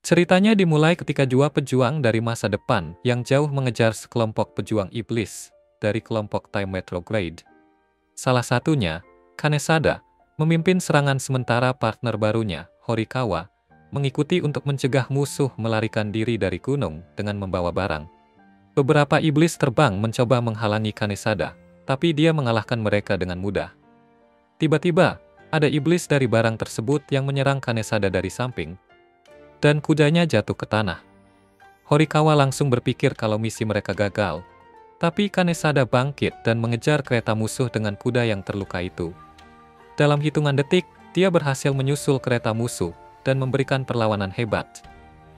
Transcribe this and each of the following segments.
Ceritanya dimulai ketika dua pejuang dari masa depan yang jauh mengejar sekelompok pejuang iblis dari kelompok Time Retrograde. Salah satunya, Kanesada, memimpin serangan sementara partner barunya, Horikawa, mengikuti untuk mencegah musuh melarikan diri dari gunung dengan membawa barang. Beberapa iblis terbang mencoba menghalangi Kanesada, tapi dia mengalahkan mereka dengan mudah. Tiba-tiba, ada iblis dari barang tersebut yang menyerang Kanesada dari samping, dan kudanya jatuh ke tanah. Horikawa langsung berpikir kalau misi mereka gagal, tapi Kanesada bangkit dan mengejar kereta musuh dengan kuda yang terluka itu. Dalam hitungan detik, dia berhasil menyusul kereta musuh dan memberikan perlawanan hebat.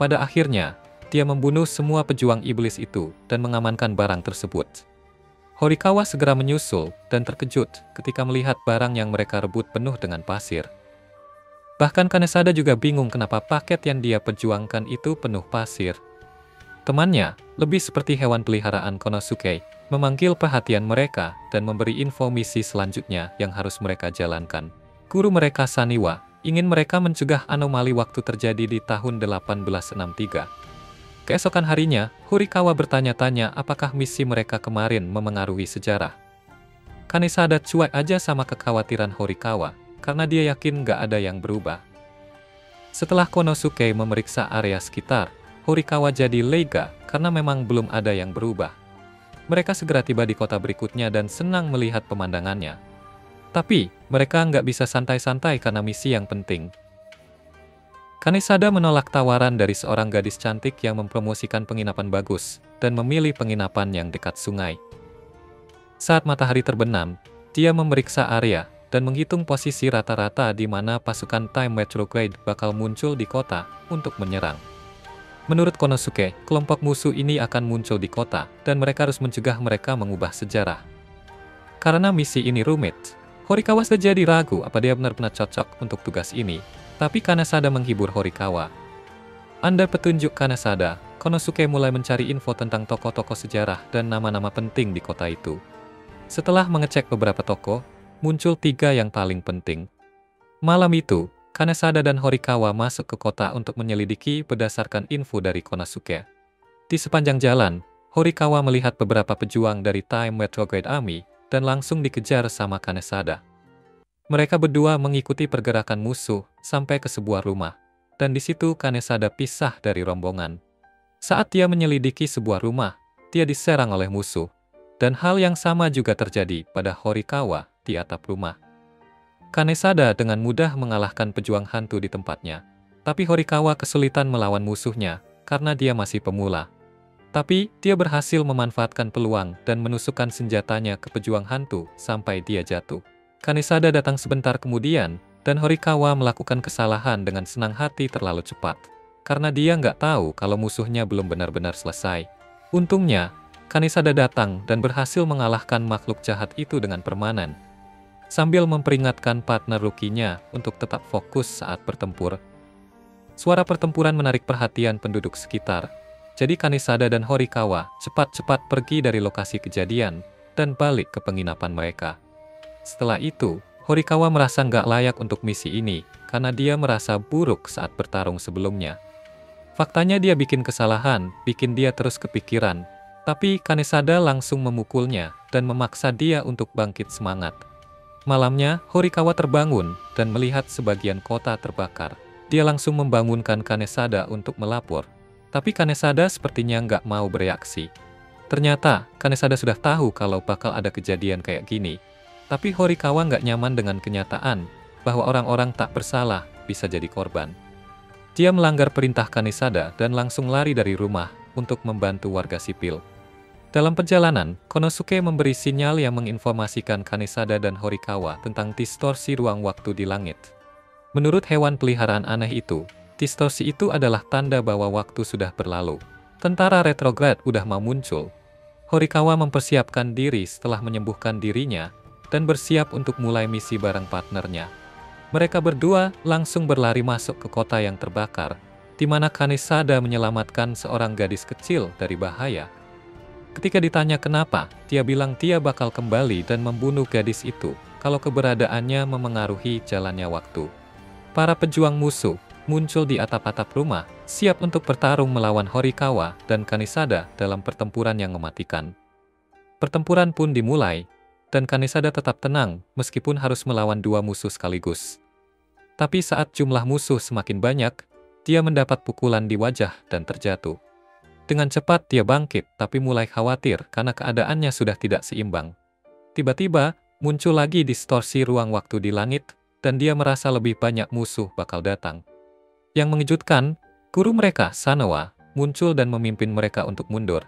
Pada akhirnya, dia membunuh semua pejuang iblis itu dan mengamankan barang tersebut. Horikawa segera menyusul dan terkejut ketika melihat barang yang mereka rebut penuh dengan pasir. Bahkan Kanesada juga bingung kenapa paket yang dia perjuangkan itu penuh pasir. Temannya, lebih seperti hewan peliharaan Konosuke, memanggil perhatian mereka dan memberi info misi selanjutnya yang harus mereka jalankan. Guru mereka Saniwa ingin mereka mencegah anomali waktu terjadi di tahun 1863. Keesokan harinya, Horikawa bertanya-tanya apakah misi mereka kemarin memengaruhi sejarah. Kanesada cuek aja sama kekhawatiran Horikawa, karena dia yakin nggak ada yang berubah. Setelah Konosuke memeriksa area sekitar, Horikawa jadi lega karena memang belum ada yang berubah. Mereka segera tiba di kota berikutnya dan senang melihat pemandangannya. Tapi, mereka nggak bisa santai-santai karena misi yang penting. Kanesada menolak tawaran dari seorang gadis cantik yang mempromosikan penginapan bagus, dan memilih penginapan yang dekat sungai. Saat matahari terbenam, dia memeriksa area, dan menghitung posisi rata-rata di mana pasukan Time Retrograde bakal muncul di kota untuk menyerang. Menurut Konosuke, kelompok musuh ini akan muncul di kota, dan mereka harus mencegah mereka mengubah sejarah. Karena misi ini rumit, Horikawa jadi ragu apa dia benar-benar cocok untuk tugas ini, tapi Kanesada menghibur Horikawa. Under petunjuk Kanesada, Konosuke mulai mencari info tentang tokoh-tokoh sejarah dan nama-nama penting di kota itu. Setelah mengecek beberapa tokoh, muncul 3 yang paling penting. Malam itu, Kanesada dan Horikawa masuk ke kota untuk menyelidiki berdasarkan info dari Konosuke. Di sepanjang jalan, Horikawa melihat beberapa pejuang dari Time Retrograde Army dan langsung dikejar sama Kanesada. Mereka berdua mengikuti pergerakan musuh sampai ke sebuah rumah, dan di situ Kanesada pisah dari rombongan. Saat dia menyelidiki sebuah rumah, dia diserang oleh musuh, dan hal yang sama juga terjadi pada Horikawa di atap rumah. Kanesada dengan mudah mengalahkan pejuang hantu di tempatnya, tapi Horikawa kesulitan melawan musuhnya karena dia masih pemula. Tapi, dia berhasil memanfaatkan peluang dan menusukkan senjatanya ke pejuang hantu sampai dia jatuh. Kanesada datang sebentar kemudian, dan Horikawa melakukan kesalahan dengan senang hati terlalu cepat, karena dia nggak tahu kalau musuhnya belum benar-benar selesai. Untungnya, Kanesada datang dan berhasil mengalahkan makhluk jahat itu dengan permanen, sambil memperingatkan partner rukinya untuk tetap fokus saat bertempur. Suara pertempuran menarik perhatian penduduk sekitar, jadi Kanesada dan Horikawa cepat-cepat pergi dari lokasi kejadian dan balik ke penginapan mereka. Setelah itu, Horikawa merasa nggak layak untuk misi ini karena dia merasa buruk saat bertarung sebelumnya. Faktanya dia bikin kesalahan, bikin dia terus kepikiran, tapi Kanesada langsung memukulnya dan memaksa dia untuk bangkit semangat. Malamnya, Horikawa terbangun dan melihat sebagian kota terbakar. Dia langsung membangunkan Kanesada untuk melapor. Tapi Kanesada sepertinya nggak mau bereaksi. Ternyata, Kanesada sudah tahu kalau bakal ada kejadian kayak gini. Tapi Horikawa nggak nyaman dengan kenyataan bahwa orang-orang tak bersalah bisa jadi korban. Dia melanggar perintah Kanesada dan langsung lari dari rumah untuk membantu warga sipil. Dalam perjalanan, Konosuke memberi sinyal yang menginformasikan Kanesada dan Horikawa tentang distorsi ruang waktu di langit. Menurut hewan peliharaan aneh itu, distorsi itu adalah tanda bahwa waktu sudah berlalu. Tentara retrograd udah mau muncul. Horikawa mempersiapkan diri setelah menyembuhkan dirinya dan bersiap untuk mulai misi bareng partnernya. Mereka berdua langsung berlari masuk ke kota yang terbakar, di mana Kanesada menyelamatkan seorang gadis kecil dari bahaya. Ketika ditanya kenapa, dia bilang dia bakal kembali dan membunuh gadis itu kalau keberadaannya memengaruhi jalannya waktu. Para pejuang musuh muncul di atap-atap rumah, siap untuk bertarung melawan Horikawa dan Kanesada dalam pertempuran yang mematikan. Pertempuran pun dimulai, dan Kanesada tetap tenang meskipun harus melawan dua musuh sekaligus. Tapi saat jumlah musuh semakin banyak, dia mendapat pukulan di wajah dan terjatuh. Dengan cepat dia bangkit, tapi mulai khawatir karena keadaannya sudah tidak seimbang. Tiba-tiba, muncul lagi distorsi ruang waktu di langit, dan dia merasa lebih banyak musuh bakal datang. Yang mengejutkan, guru mereka, Sanoa, muncul dan memimpin mereka untuk mundur.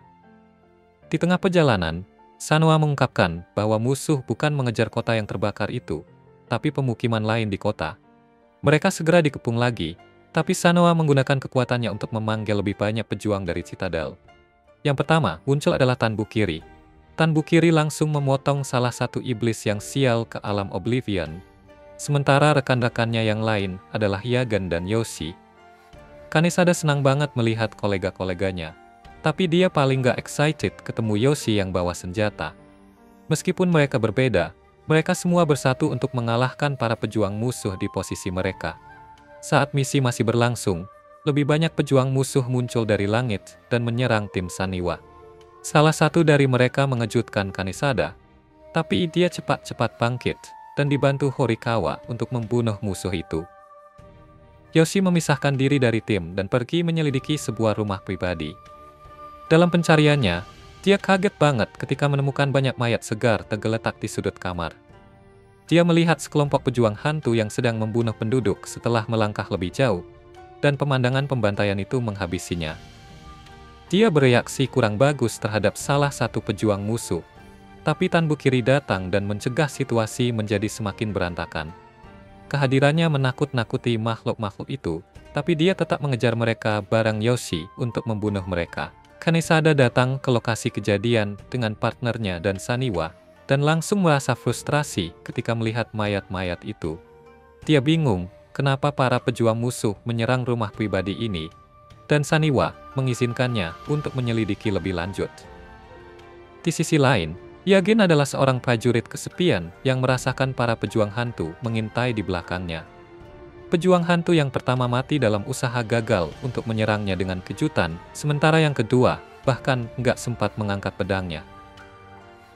Di tengah perjalanan, Sanoa mengungkapkan bahwa musuh bukan mengejar kota yang terbakar itu, tapi pemukiman lain di kota. Mereka segera dikepung lagi, tapi Sanoa menggunakan kekuatannya untuk memanggil lebih banyak pejuang dari Citadel. Yang pertama muncul adalah Tan Bukiri. Tan Bukiri langsung memotong salah satu iblis yang sial ke alam Oblivion. Sementara rekan-rekannya yang lain adalah Yagen dan Yoshi. Kanesada senang banget melihat kolega-koleganya, tapi dia paling gak excited ketemu Yoshi yang bawa senjata. Meskipun mereka berbeda, mereka semua bersatu untuk mengalahkan para pejuang musuh di posisi mereka. Saat misi masih berlangsung, lebih banyak pejuang musuh muncul dari langit dan menyerang tim Saniwa. Salah satu dari mereka mengejutkan Kanesada, tapi dia cepat-cepat bangkit dan dibantu Horikawa untuk membunuh musuh itu. Yoshi memisahkan diri dari tim dan pergi menyelidiki sebuah rumah pribadi. Dalam pencariannya, dia kaget banget ketika menemukan banyak mayat segar tergeletak di sudut kamar. Dia melihat sekelompok pejuang hantu yang sedang membunuh penduduk setelah melangkah lebih jauh, dan pemandangan pembantaian itu menghabisinya. Dia bereaksi kurang bagus terhadap salah satu pejuang musuh, tapi Tan Bukiri datang dan mencegah situasi menjadi semakin berantakan. Kehadirannya menakut-nakuti makhluk-makhluk itu, tapi dia tetap mengejar mereka bareng Yoshi untuk membunuh mereka. Kanesada datang ke lokasi kejadian dengan partnernya dan Saniwa, dan langsung merasa frustrasi ketika melihat mayat-mayat itu. Dia bingung kenapa para pejuang musuh menyerang rumah pribadi ini, dan Saniwa mengizinkannya untuk menyelidiki lebih lanjut. Di sisi lain, Yagen adalah seorang prajurit kesepian yang merasakan para pejuang hantu mengintai di belakangnya. Pejuang hantu yang pertama mati dalam usaha gagal untuk menyerangnya dengan kejutan, sementara yang kedua bahkan nggak sempat mengangkat pedangnya.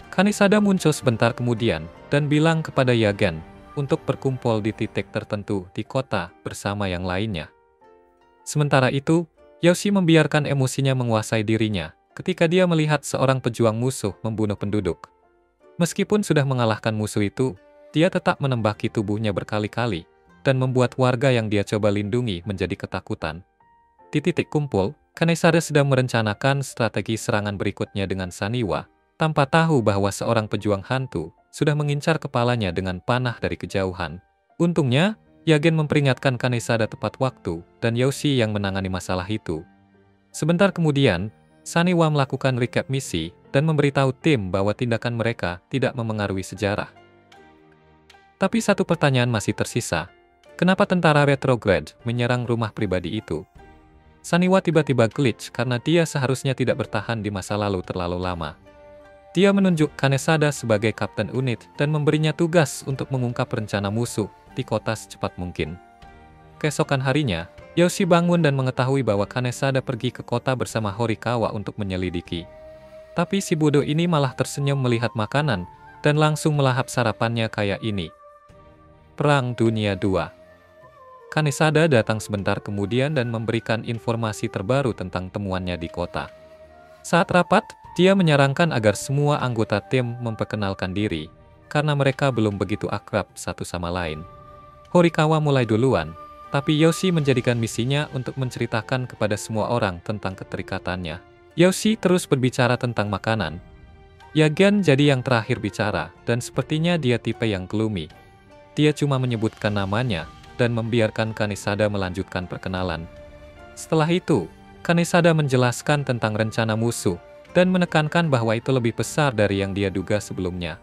Kanesada muncul sebentar kemudian dan bilang kepada Yagen untuk berkumpul di titik tertentu di kota bersama yang lainnya. Sementara itu, Yoshi membiarkan emosinya menguasai dirinya ketika dia melihat seorang pejuang musuh membunuh penduduk. Meskipun sudah mengalahkan musuh itu, dia tetap menembaki tubuhnya berkali-kali dan membuat warga yang dia coba lindungi menjadi ketakutan. Di titik kumpul, Kanesada sedang merencanakan strategi serangan berikutnya dengan Saniwa, tanpa tahu bahwa seorang pejuang hantu sudah mengincar kepalanya dengan panah dari kejauhan. Untungnya, Yagen memperingatkan Kanesada tepat waktu, dan Yoshi yang menangani masalah itu. Sebentar kemudian, Saniwa melakukan recap misi dan memberitahu tim bahwa tindakan mereka tidak memengaruhi sejarah. Tapi satu pertanyaan masih tersisa. Kenapa tentara retrograde menyerang rumah pribadi itu? Saniwa tiba-tiba glitch karena dia seharusnya tidak bertahan di masa lalu terlalu lama. Dia menunjuk Kanesada sebagai kapten unit dan memberinya tugas untuk mengungkap rencana musuh di kota secepat mungkin. Keesokan harinya, Yoshi bangun dan mengetahui bahwa Kanesada pergi ke kota bersama Horikawa untuk menyelidiki. Tapi si bodoh ini malah tersenyum melihat makanan dan langsung melahap sarapannya kayak ini. Perang Dunia II. Kanesada datang sebentar kemudian dan memberikan informasi terbaru tentang temuannya di kota. Saat rapat, dia menyarankan agar semua anggota tim memperkenalkan diri, karena mereka belum begitu akrab satu sama lain. Horikawa mulai duluan, tapi Yoshi menjadikan misinya untuk menceritakan kepada semua orang tentang keterikatannya. Yoshi terus berbicara tentang makanan. Yagen jadi yang terakhir bicara, dan sepertinya dia tipe yang gloomy. Dia cuma menyebutkan namanya, dan membiarkan Kanesada melanjutkan perkenalan. Setelah itu, Kanesada menjelaskan tentang rencana musuh, dan menekankan bahwa itu lebih besar dari yang dia duga sebelumnya.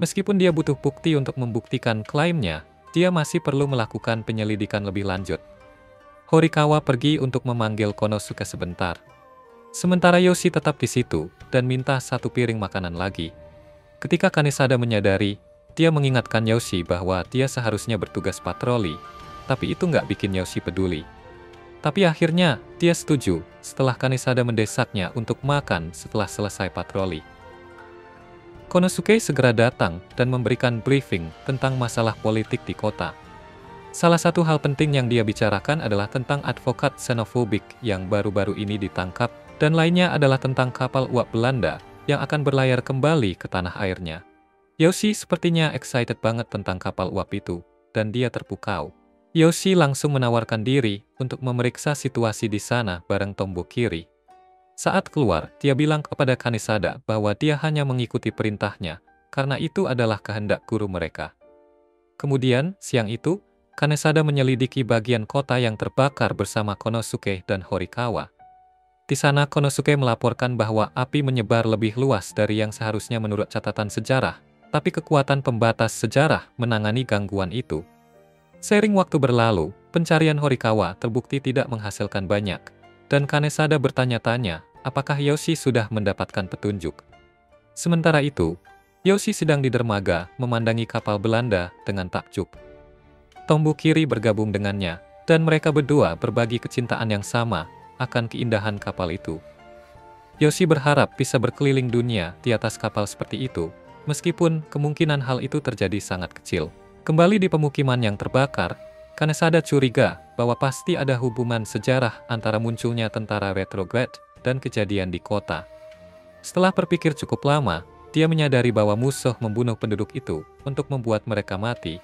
Meskipun dia butuh bukti untuk membuktikan klaimnya, dia masih perlu melakukan penyelidikan lebih lanjut. Horikawa pergi untuk memanggil Konosuke sebentar. Sementara Yoshi tetap di situ dan minta satu piring makanan lagi. Ketika Kanesada menyadari, dia mengingatkan Yoshi bahwa dia seharusnya bertugas patroli, tapi itu nggak bikin Yoshi peduli. Tapi akhirnya, dia setuju setelah Kanesada mendesaknya untuk makan setelah selesai patroli. Konosuke segera datang dan memberikan briefing tentang masalah politik di kota. Salah satu hal penting yang dia bicarakan adalah tentang advokat xenofobik yang baru-baru ini ditangkap, dan lainnya adalah tentang kapal uap Belanda yang akan berlayar kembali ke tanah airnya. Yoshi sepertinya excited banget tentang kapal uap itu, dan dia terpukau. Yoshi langsung menawarkan diri untuk memeriksa situasi di sana bareng Tombokiri. Saat keluar, dia bilang kepada Kanesada bahwa dia hanya mengikuti perintahnya, karena itu adalah kehendak guru mereka. Kemudian, siang itu, Kanesada menyelidiki bagian kota yang terbakar bersama Konosuke dan Horikawa. Di sana Konosuke melaporkan bahwa api menyebar lebih luas dari yang seharusnya menurut catatan sejarah, tapi kekuatan pembatas sejarah menangani gangguan itu. Seiring waktu berlalu, pencarian Horikawa terbukti tidak menghasilkan banyak, dan Kanesada bertanya-tanya apakah Yoshi sudah mendapatkan petunjuk. Sementara itu, Yoshi sedang di dermaga memandangi kapal Belanda dengan takjub. Tombokiri bergabung dengannya, dan mereka berdua berbagi kecintaan yang sama akan keindahan kapal itu. Yoshi berharap bisa berkeliling dunia di atas kapal seperti itu, meskipun kemungkinan hal itu terjadi sangat kecil. Kembali di pemukiman yang terbakar, Kanesada curiga bahwa pasti ada hubungan sejarah antara munculnya tentara retrograde dan kejadian di kota. Setelah berpikir cukup lama, dia menyadari bahwa musuh membunuh penduduk itu untuk membuat mereka mati.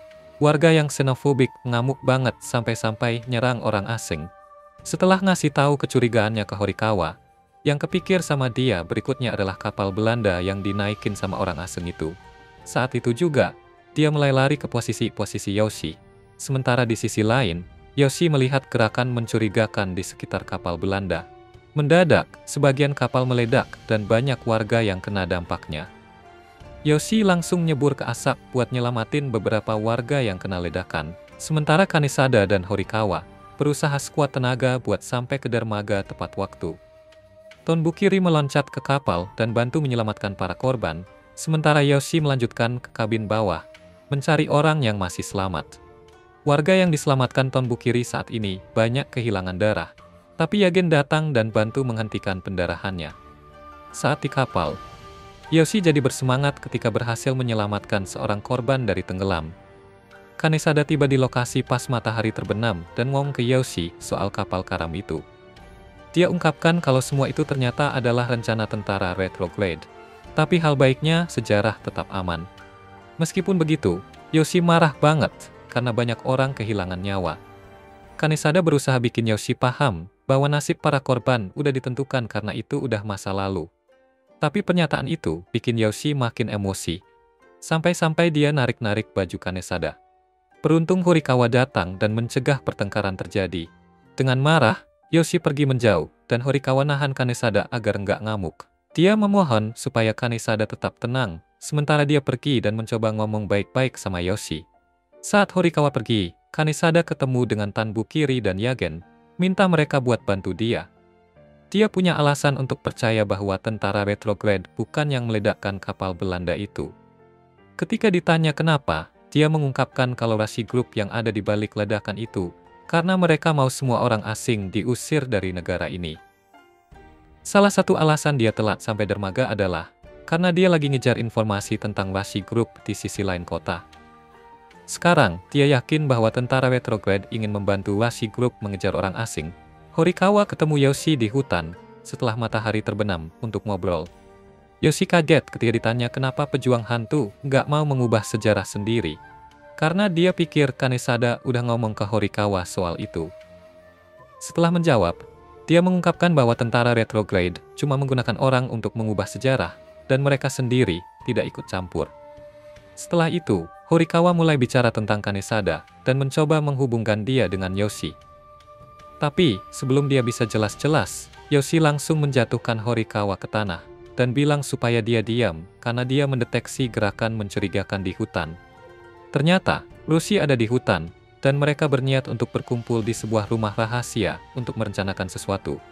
Warga yang xenofobik ngamuk banget sampai-sampai nyerang orang asing. Setelah ngasih tahu kecurigaannya ke Horikawa, yang kepikir sama dia berikutnya adalah kapal Belanda yang dinaikin sama orang asing itu. Saat itu juga, dia mulai lari ke posisi Yoshi. Sementara di sisi lain, Yoshi melihat gerakan mencurigakan di sekitar kapal Belanda. Mendadak, sebagian kapal meledak dan banyak warga yang kena dampaknya. Yoshi langsung nyebur ke asap buat nyelamatin beberapa warga yang kena ledakan. Sementara Kanesada dan Horikawa berusaha sekuat tenaga buat sampai ke dermaga tepat waktu. Tombokiri meloncat ke kapal dan bantu menyelamatkan para korban, sementara Yoshi melanjutkan ke kabin bawah, mencari orang yang masih selamat. Warga yang diselamatkan Tombokiri saat ini banyak kehilangan darah, tapi Yagen datang dan bantu menghentikan pendarahannya. Saat di kapal, Yoshi jadi bersemangat ketika berhasil menyelamatkan seorang korban dari tenggelam. Kanesada tiba di lokasi pas matahari terbenam dan ngomong ke Yoshi soal kapal karam itu. Dia ungkapkan kalau semua itu ternyata adalah rencana tentara retrograde, tapi hal baiknya sejarah tetap aman. Meskipun begitu, Yoshi marah banget karena banyak orang kehilangan nyawa. Kanesada berusaha bikin Yoshi paham bahwa nasib para korban udah ditentukan karena itu udah masa lalu. Tapi pernyataan itu bikin Yoshi makin emosi, sampai-sampai dia narik-narik baju Kanesada. Beruntung Horikawa datang dan mencegah pertengkaran terjadi. Dengan marah, Yoshi pergi menjauh, dan Horikawa nahan Kanesada agar nggak ngamuk. Dia memohon supaya Kanesada tetap tenang, sementara dia pergi dan mencoba ngomong baik-baik sama Yoshi. Saat Horikawa pergi, Kanesada ketemu dengan Tombokiri dan Yagen, minta mereka buat bantu dia. Dia punya alasan untuk percaya bahwa tentara retrograde bukan yang meledakkan kapal Belanda itu. Ketika ditanya kenapa, dia mengungkapkan kalau Rashi Group yang ada di balik ledakan itu, karena mereka mau semua orang asing diusir dari negara ini. Salah satu alasan dia telat sampai dermaga adalah karena dia lagi ngejar informasi tentang Rashi Group di sisi lain kota. Sekarang, dia yakin bahwa tentara retrograde ingin membantu Rashi Group mengejar orang asing. Horikawa ketemu Yoshi di hutan setelah matahari terbenam untuk ngobrol. Yoshi kaget ketika ditanya kenapa pejuang hantu nggak mau mengubah sejarah sendiri. Karena dia pikir Kanesada udah ngomong ke Horikawa soal itu. Setelah menjawab, dia mengungkapkan bahwa tentara retrograde cuma menggunakan orang untuk mengubah sejarah, dan mereka sendiri tidak ikut campur. Setelah itu, Horikawa mulai bicara tentang Kanesada dan mencoba menghubungkan dia dengan Yoshi. Tapi, sebelum dia bisa jelas-jelas, Yoshi langsung menjatuhkan Horikawa ke tanah dan bilang supaya dia diam karena dia mendeteksi gerakan mencurigakan di hutan. Ternyata, Roshi ada di hutan, dan mereka berniat untuk berkumpul di sebuah rumah rahasia untuk merencanakan sesuatu.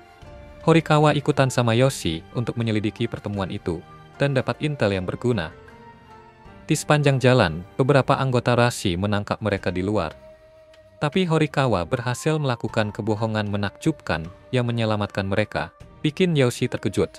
Horikawa ikutan sama Yoshi untuk menyelidiki pertemuan itu, dan dapat intel yang berguna. Di sepanjang jalan, beberapa anggota Rashi menangkap mereka di luar. Tapi Horikawa berhasil melakukan kebohongan menakjubkan yang menyelamatkan mereka, bikin Yoshi terkejut.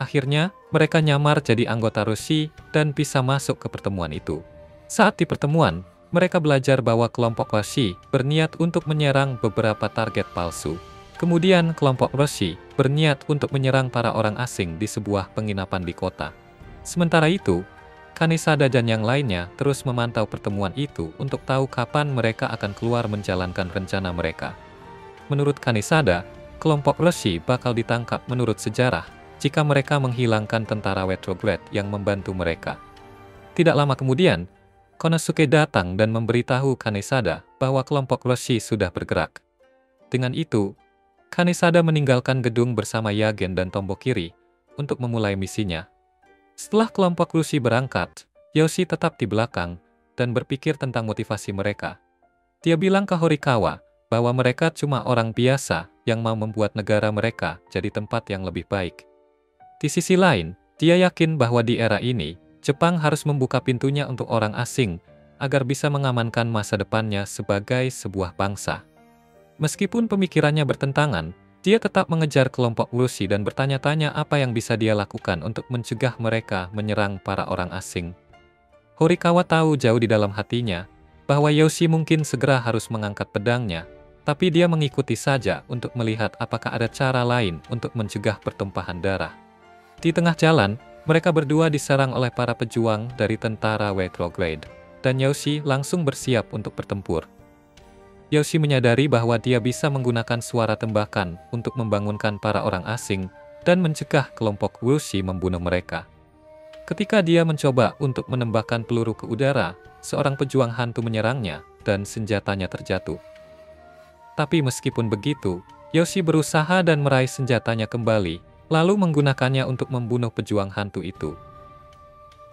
Akhirnya, mereka nyamar jadi anggota Roshi dan bisa masuk ke pertemuan itu. Saat di pertemuan, mereka belajar bahwa kelompok Roshi berniat untuk menyerang beberapa target palsu. Kemudian kelompok Roshi berniat untuk menyerang para orang asing di sebuah penginapan di kota. Sementara itu, Kanesada dan yang lainnya terus memantau pertemuan itu untuk tahu kapan mereka akan keluar menjalankan rencana mereka. Menurut Kanesada, kelompok Roshi bakal ditangkap menurut sejarah jika mereka menghilangkan tentara retrograde yang membantu mereka. Tidak lama kemudian, Konosuke datang dan memberitahu Kanesada bahwa kelompok Roshi sudah bergerak. Dengan itu, Kanesada meninggalkan gedung bersama Yagen dan Tombokiri untuk memulai misinya. Setelah kelompok Roshi berangkat, Yoshi tetap di belakang dan berpikir tentang motivasi mereka. Dia bilang ke Horikawa bahwa mereka cuma orang biasa yang mau membuat negara mereka jadi tempat yang lebih baik. Di sisi lain, dia yakin bahwa di era ini, Jepang harus membuka pintunya untuk orang asing agar bisa mengamankan masa depannya sebagai sebuah bangsa. Meskipun pemikirannya bertentangan, dia tetap mengejar kelompok Roshi dan bertanya-tanya apa yang bisa dia lakukan untuk mencegah mereka menyerang para orang asing. Horikawa tahu jauh di dalam hatinya bahwa Yoshi mungkin segera harus mengangkat pedangnya, tapi dia mengikuti saja untuk melihat apakah ada cara lain untuk mencegah pertumpahan darah. Di tengah jalan, mereka berdua diserang oleh para pejuang dari tentara retrograde, dan Yoshi langsung bersiap untuk bertempur. Yoshi menyadari bahwa dia bisa menggunakan suara tembakan untuk membangunkan para orang asing dan mencegah kelompok Roshi membunuh mereka. Ketika dia mencoba untuk menembakkan peluru ke udara, seorang pejuang hantu menyerangnya dan senjatanya terjatuh. Tapi meskipun begitu, Yoshi berusaha dan meraih senjatanya kembali, lalu menggunakannya untuk membunuh pejuang hantu itu.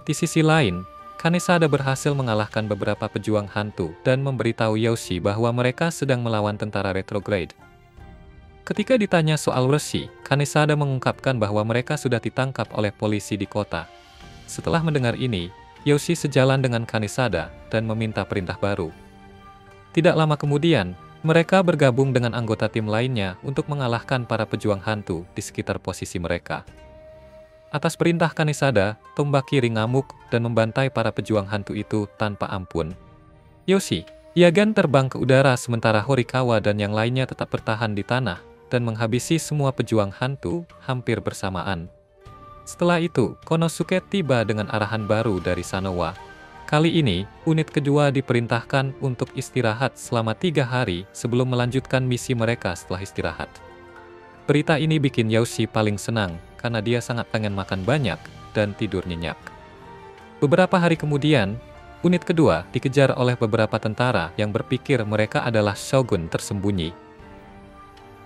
Di sisi lain, Kanesada berhasil mengalahkan beberapa pejuang hantu dan memberitahu Yoshi bahwa mereka sedang melawan tentara retrograde. Ketika ditanya soal Roshi, Kanesada mengungkapkan bahwa mereka sudah ditangkap oleh polisi di kota. Setelah mendengar ini, Yoshi sejalan dengan Kanesada dan meminta perintah baru. Tidak lama kemudian, mereka bergabung dengan anggota tim lainnya untuk mengalahkan para pejuang hantu di sekitar posisi mereka. Atas perintah Kanesada, Tombakiri ngamuk dan membantai para pejuang hantu itu tanpa ampun. Yoshi, Yagan terbang ke udara sementara Horikawa dan yang lainnya tetap bertahan di tanah dan menghabisi semua pejuang hantu hampir bersamaan. Setelah itu, Konosuke tiba dengan arahan baru dari Sanowa. Kali ini, unit kedua diperintahkan untuk istirahat selama 3 hari sebelum melanjutkan misi mereka setelah istirahat. Berita ini bikin Yoshi paling senang karena dia sangat pengen makan banyak dan tidur nyenyak. Beberapa hari kemudian, unit kedua dikejar oleh beberapa tentara yang berpikir mereka adalah shogun tersembunyi.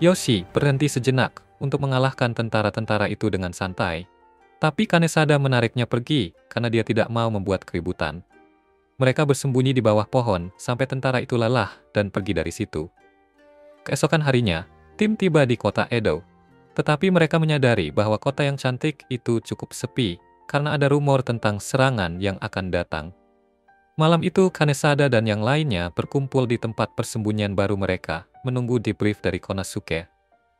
Yoshi berhenti sejenak untuk mengalahkan tentara-tentara itu dengan santai, tapi Kanesada menariknya pergi karena dia tidak mau membuat keributan. Mereka bersembunyi di bawah pohon sampai tentara itu lelah dan pergi dari situ. Keesokan harinya, tim tiba di kota Edo. Tetapi mereka menyadari bahwa kota yang cantik itu cukup sepi karena ada rumor tentang serangan yang akan datang. Malam itu Kanesada dan yang lainnya berkumpul di tempat persembunyian baru mereka, menunggu debrief dari Konosuke.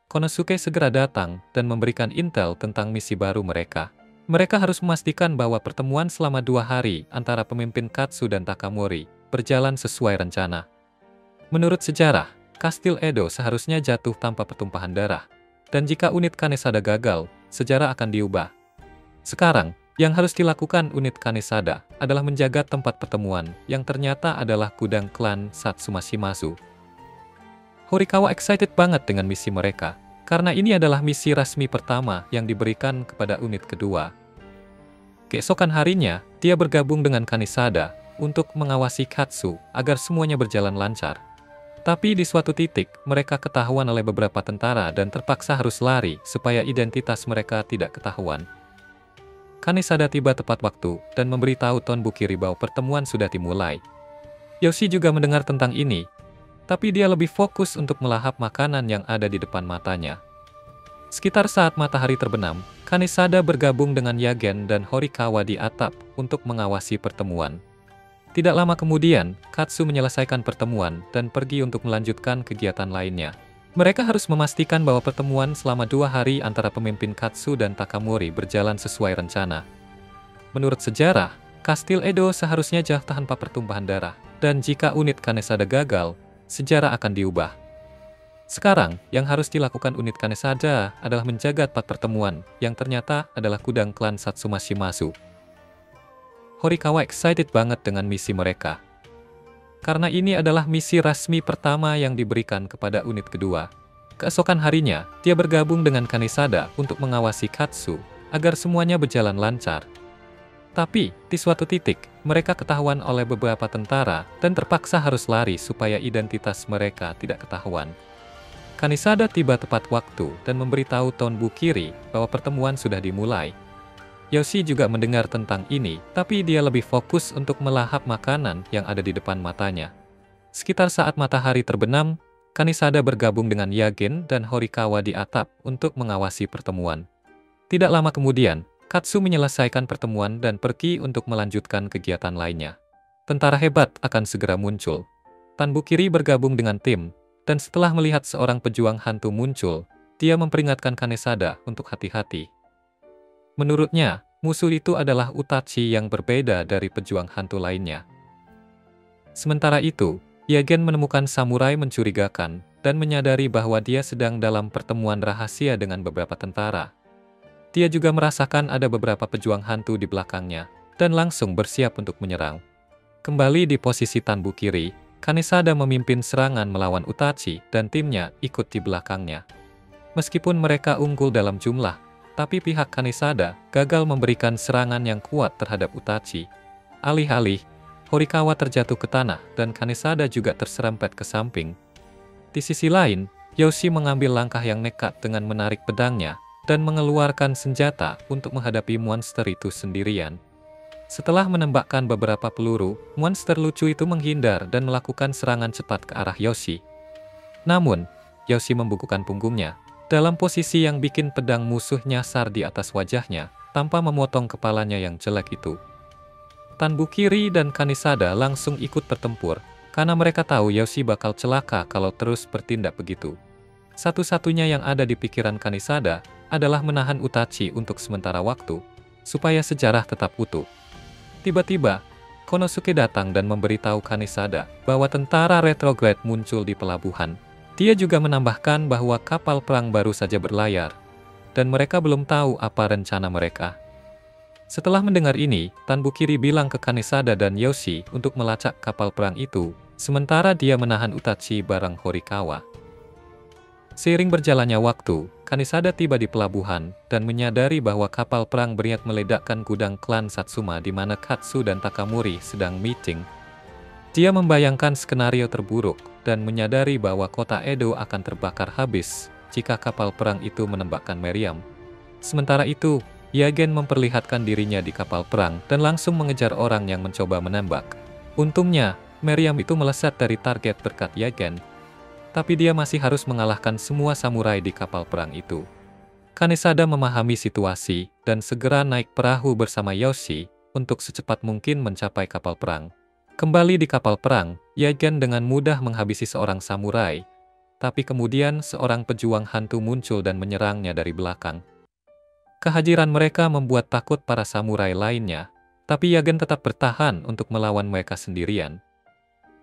Konosuke segera datang dan memberikan intel tentang misi baru mereka. Mereka harus memastikan bahwa pertemuan selama 2 hari antara pemimpin Katsu dan Takamori berjalan sesuai rencana. Menurut sejarah, Kastil Edo seharusnya jatuh tanpa pertumpahan darah. Dan jika unit Kanesada gagal, sejarah akan diubah. Sekarang, yang harus dilakukan unit Kanesada adalah menjaga tempat pertemuan yang ternyata adalah gudang klan Satsuma Shimazu. Horikawa excited banget dengan misi mereka, karena ini adalah misi resmi pertama yang diberikan kepada unit kedua. Keesokan harinya, dia bergabung dengan Kanesada untuk mengawasi Katsu agar semuanya berjalan lancar. Tapi di suatu titik, mereka ketahuan oleh beberapa tentara dan terpaksa harus lari supaya identitas mereka tidak ketahuan. Kanesada tiba tepat waktu dan memberitahu Tonbukiri bahwa pertemuan sudah dimulai. Yoshi juga mendengar tentang ini, tapi dia lebih fokus untuk melahap makanan yang ada di depan matanya. Sekitar saat matahari terbenam, Kanesada bergabung dengan Yagen dan Horikawa di atap untuk mengawasi pertemuan. Tidak lama kemudian, Katsu menyelesaikan pertemuan dan pergi untuk melanjutkan kegiatan lainnya. Mereka harus memastikan bahwa pertemuan selama 2 hari antara pemimpin Katsu dan Takamori berjalan sesuai rencana. Menurut sejarah, Kastil Edo seharusnya jatuh tanpa pertumpahan darah, dan jika unit Kanesada gagal, sejarah akan diubah. Sekarang, yang harus dilakukan unit Kanesada adalah menjaga 4 pertemuan, yang ternyata adalah gudang klan Satsuma Shimazu. Horikawa excited banget dengan misi mereka. Karena ini adalah misi resmi pertama yang diberikan kepada unit kedua. Keesokan harinya, dia bergabung dengan Kanesada untuk mengawasi Katsu, agar semuanya berjalan lancar. Tapi, di suatu titik, mereka ketahuan oleh beberapa tentara dan terpaksa harus lari supaya identitas mereka tidak ketahuan. Kanesada tiba tepat waktu dan memberitahu Tonbukiri bahwa pertemuan sudah dimulai. Yoshi juga mendengar tentang ini, tapi dia lebih fokus untuk melahap makanan yang ada di depan matanya. Sekitar saat matahari terbenam, Kanesada bergabung dengan Yagen dan Horikawa di atap untuk mengawasi pertemuan. Tidak lama kemudian, Katsu menyelesaikan pertemuan dan pergi untuk melanjutkan kegiatan lainnya. Tentara hebat akan segera muncul. Tanbukiri bergabung dengan tim, dan setelah melihat seorang pejuang hantu muncul, dia memperingatkan Kanesada untuk hati-hati. Menurutnya, musuh itu adalah Utachi yang berbeda dari pejuang hantu lainnya. Sementara itu, Yagen menemukan samurai mencurigakan dan menyadari bahwa dia sedang dalam pertemuan rahasia dengan beberapa tentara. Dia juga merasakan ada beberapa pejuang hantu di belakangnya, dan langsung bersiap untuk menyerang. Kembali di posisi Tanbukiri, Kanesada memimpin serangan melawan Utachi dan timnya ikut di belakangnya. Meskipun mereka unggul dalam jumlah, tapi pihak Kanesada gagal memberikan serangan yang kuat terhadap Utachi. Alih-alih, Horikawa terjatuh ke tanah dan Kanesada juga terserempet ke samping. Di sisi lain, Yoshi mengambil langkah yang nekat dengan menarik pedangnya dan mengeluarkan senjata untuk menghadapi monster itu sendirian. Setelah menembakkan beberapa peluru, monster lucu itu menghindar dan melakukan serangan cepat ke arah Yoshi. Namun, Yoshi membukukan punggungnya dalam posisi yang bikin pedang musuh nyasar di atas wajahnya, tanpa memotong kepalanya yang jelek itu. Tanbukiri dan Kanesada langsung ikut bertempur, karena mereka tahu Yoshi bakal celaka kalau terus bertindak begitu. Satu-satunya yang ada di pikiran Kanesada adalah menahan Utachi untuk sementara waktu, supaya sejarah tetap utuh. Tiba-tiba, Konosuke datang dan memberitahu Kanesada bahwa tentara retrograde muncul di pelabuhan. Dia juga menambahkan bahwa kapal perang baru saja berlayar, dan mereka belum tahu apa rencana mereka. Setelah mendengar ini, Tanbukiri bilang ke Kanesada dan Yoshi untuk melacak kapal perang itu, sementara dia menahan Utachi bareng Horikawa. Seiring berjalannya waktu, Kanesada tiba di pelabuhan dan menyadari bahwa kapal perang berniat meledakkan gudang klan Satsuma di mana Katsu dan Takamori sedang meeting. Dia membayangkan skenario terburuk dan menyadari bahwa kota Edo akan terbakar habis jika kapal perang itu menembakkan meriam. Sementara itu, Yagen memperlihatkan dirinya di kapal perang dan langsung mengejar orang yang mencoba menembak. Untungnya, meriam itu meleset dari target berkat Yagen, tapi dia masih harus mengalahkan semua samurai di kapal perang itu. Kanesada memahami situasi dan segera naik perahu bersama Yoshi untuk secepat mungkin mencapai kapal perang. Kembali di kapal perang, Yagen dengan mudah menghabisi seorang samurai, tapi kemudian seorang pejuang hantu muncul dan menyerangnya dari belakang. Kehadiran mereka membuat takut para samurai lainnya, tapi Yagen tetap bertahan untuk melawan mereka sendirian.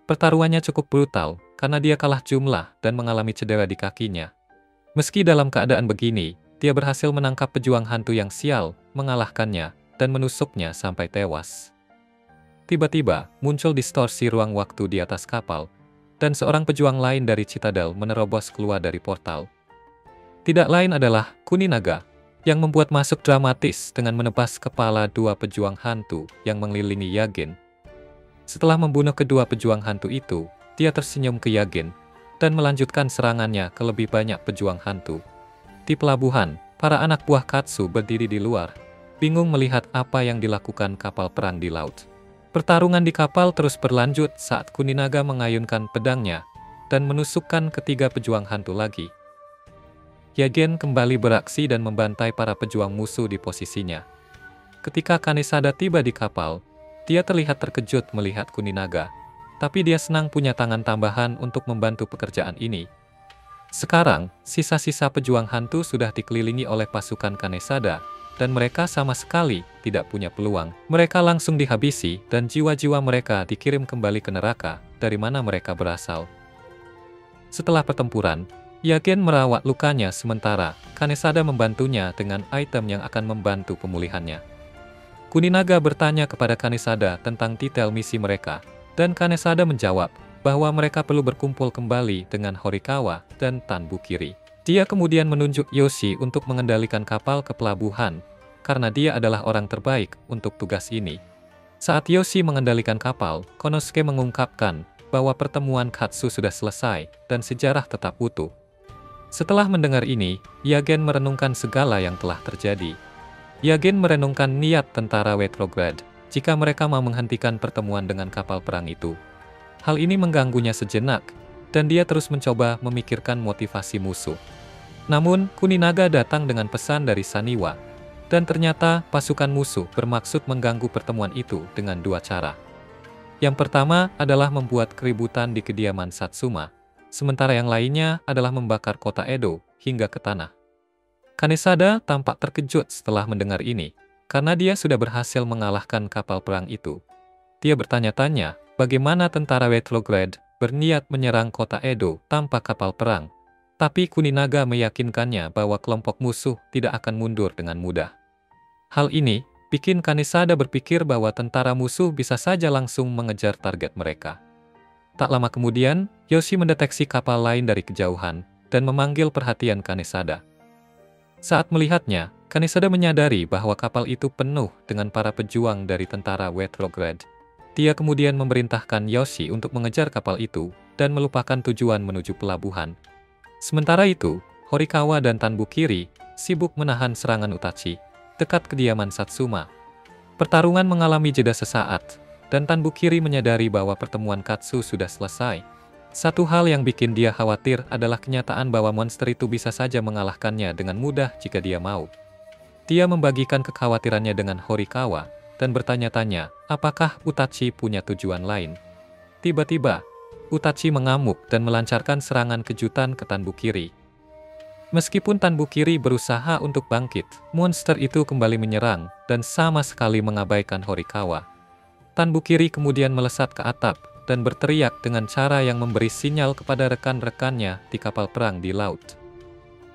Pertaruhannya cukup brutal, karena dia kalah jumlah dan mengalami cedera di kakinya. Meski dalam keadaan begini, dia berhasil menangkap pejuang hantu yang sial, mengalahkannya, dan menusuknya sampai tewas. Tiba-tiba, muncul distorsi ruang waktu di atas kapal, dan seorang pejuang lain dari Citadel menerobos keluar dari portal. Tidak lain adalah Kuninaga, yang membuat masuk dramatis dengan menebas kepala 2 pejuang hantu yang mengelilingi Yagen. Setelah membunuh kedua pejuang hantu itu, dia tersenyum ke Yagen, dan melanjutkan serangannya ke lebih banyak pejuang hantu. Di pelabuhan, para anak buah Katsu berdiri di luar, bingung melihat apa yang dilakukan kapal perang di laut. Pertarungan di kapal terus berlanjut saat Kuninaga mengayunkan pedangnya dan menusukkan ketiga pejuang hantu lagi. Yagen kembali beraksi dan membantai para pejuang musuh di posisinya. Ketika Kanesada tiba di kapal, Dia terlihat terkejut melihat Kuninaga, tapi dia senang punya tangan tambahan untuk membantu pekerjaan ini. Sekarang, sisa-sisa pejuang hantu sudah dikelilingi oleh pasukan Kanesada, dan mereka sama sekali tidak punya peluang. Mereka langsung dihabisi, dan jiwa-jiwa mereka dikirim kembali ke neraka, dari mana mereka berasal. Setelah pertempuran, Yagen merawat lukanya sementara Kanesada membantunya dengan item yang akan membantu pemulihannya. Kuninaga bertanya kepada Kanesada tentang detail misi mereka, dan Kanesada menjawab bahwa mereka perlu berkumpul kembali dengan Horikawa dan Tanbukiri. Dia kemudian menunjuk Yoshi untuk mengendalikan kapal ke pelabuhan, karena dia adalah orang terbaik untuk tugas ini. Saat Yoshi mengendalikan kapal, Konosuke mengungkapkan bahwa pertemuan Katsu sudah selesai dan sejarah tetap utuh. Setelah mendengar ini, Yagen merenungkan segala yang telah terjadi. Yagen merenungkan niat tentara Retrograde jika mereka mau menghentikan pertemuan dengan kapal perang itu. Hal ini mengganggunya sejenak, dan dia terus mencoba memikirkan motivasi musuh. Namun, Kuninaga datang dengan pesan dari Saniwa, dan ternyata pasukan musuh bermaksud mengganggu pertemuan itu dengan dua cara. Yang pertama adalah membuat keributan di kediaman Satsuma, sementara yang lainnya adalah membakar kota Edo hingga ke tanah. Kanesada tampak terkejut setelah mendengar ini, karena dia sudah berhasil mengalahkan kapal perang itu. Dia bertanya-tanya, bagaimana tentara Retrograde berniat menyerang kota Edo tanpa kapal perang, tapi Kuninaga meyakinkannya bahwa kelompok musuh tidak akan mundur dengan mudah. Hal ini bikin Kanesada berpikir bahwa tentara musuh bisa saja langsung mengejar target mereka. Tak lama kemudian, Yoshi mendeteksi kapal lain dari kejauhan dan memanggil perhatian Kanesada. Saat melihatnya, Kanesada menyadari bahwa kapal itu penuh dengan para pejuang dari tentara Retrograde. Dia kemudian memerintahkan Yoshi untuk mengejar kapal itu dan melupakan tujuan menuju pelabuhan. Sementara itu, Horikawa dan Tanbukiri sibuk menahan serangan Utachi dekat kediaman Satsuma. Pertarungan mengalami jeda sesaat, dan Tanbukiri menyadari bahwa pertemuan Katsu sudah selesai. Satu hal yang bikin dia khawatir adalah kenyataan bahwa monster itu bisa saja mengalahkannya dengan mudah jika dia mau. Dia membagikan kekhawatirannya dengan Horikawa, dan bertanya-tanya, apakah Utachi punya tujuan lain. Tiba-tiba, Utachi mengamuk dan melancarkan serangan kejutan ke Tanbukiri. Meskipun Tanbukiri berusaha untuk bangkit, monster itu kembali menyerang, dan sama sekali mengabaikan Horikawa. Tanbukiri kemudian melesat ke atap, dan berteriak dengan cara yang memberi sinyal kepada rekan-rekannya di kapal perang di laut.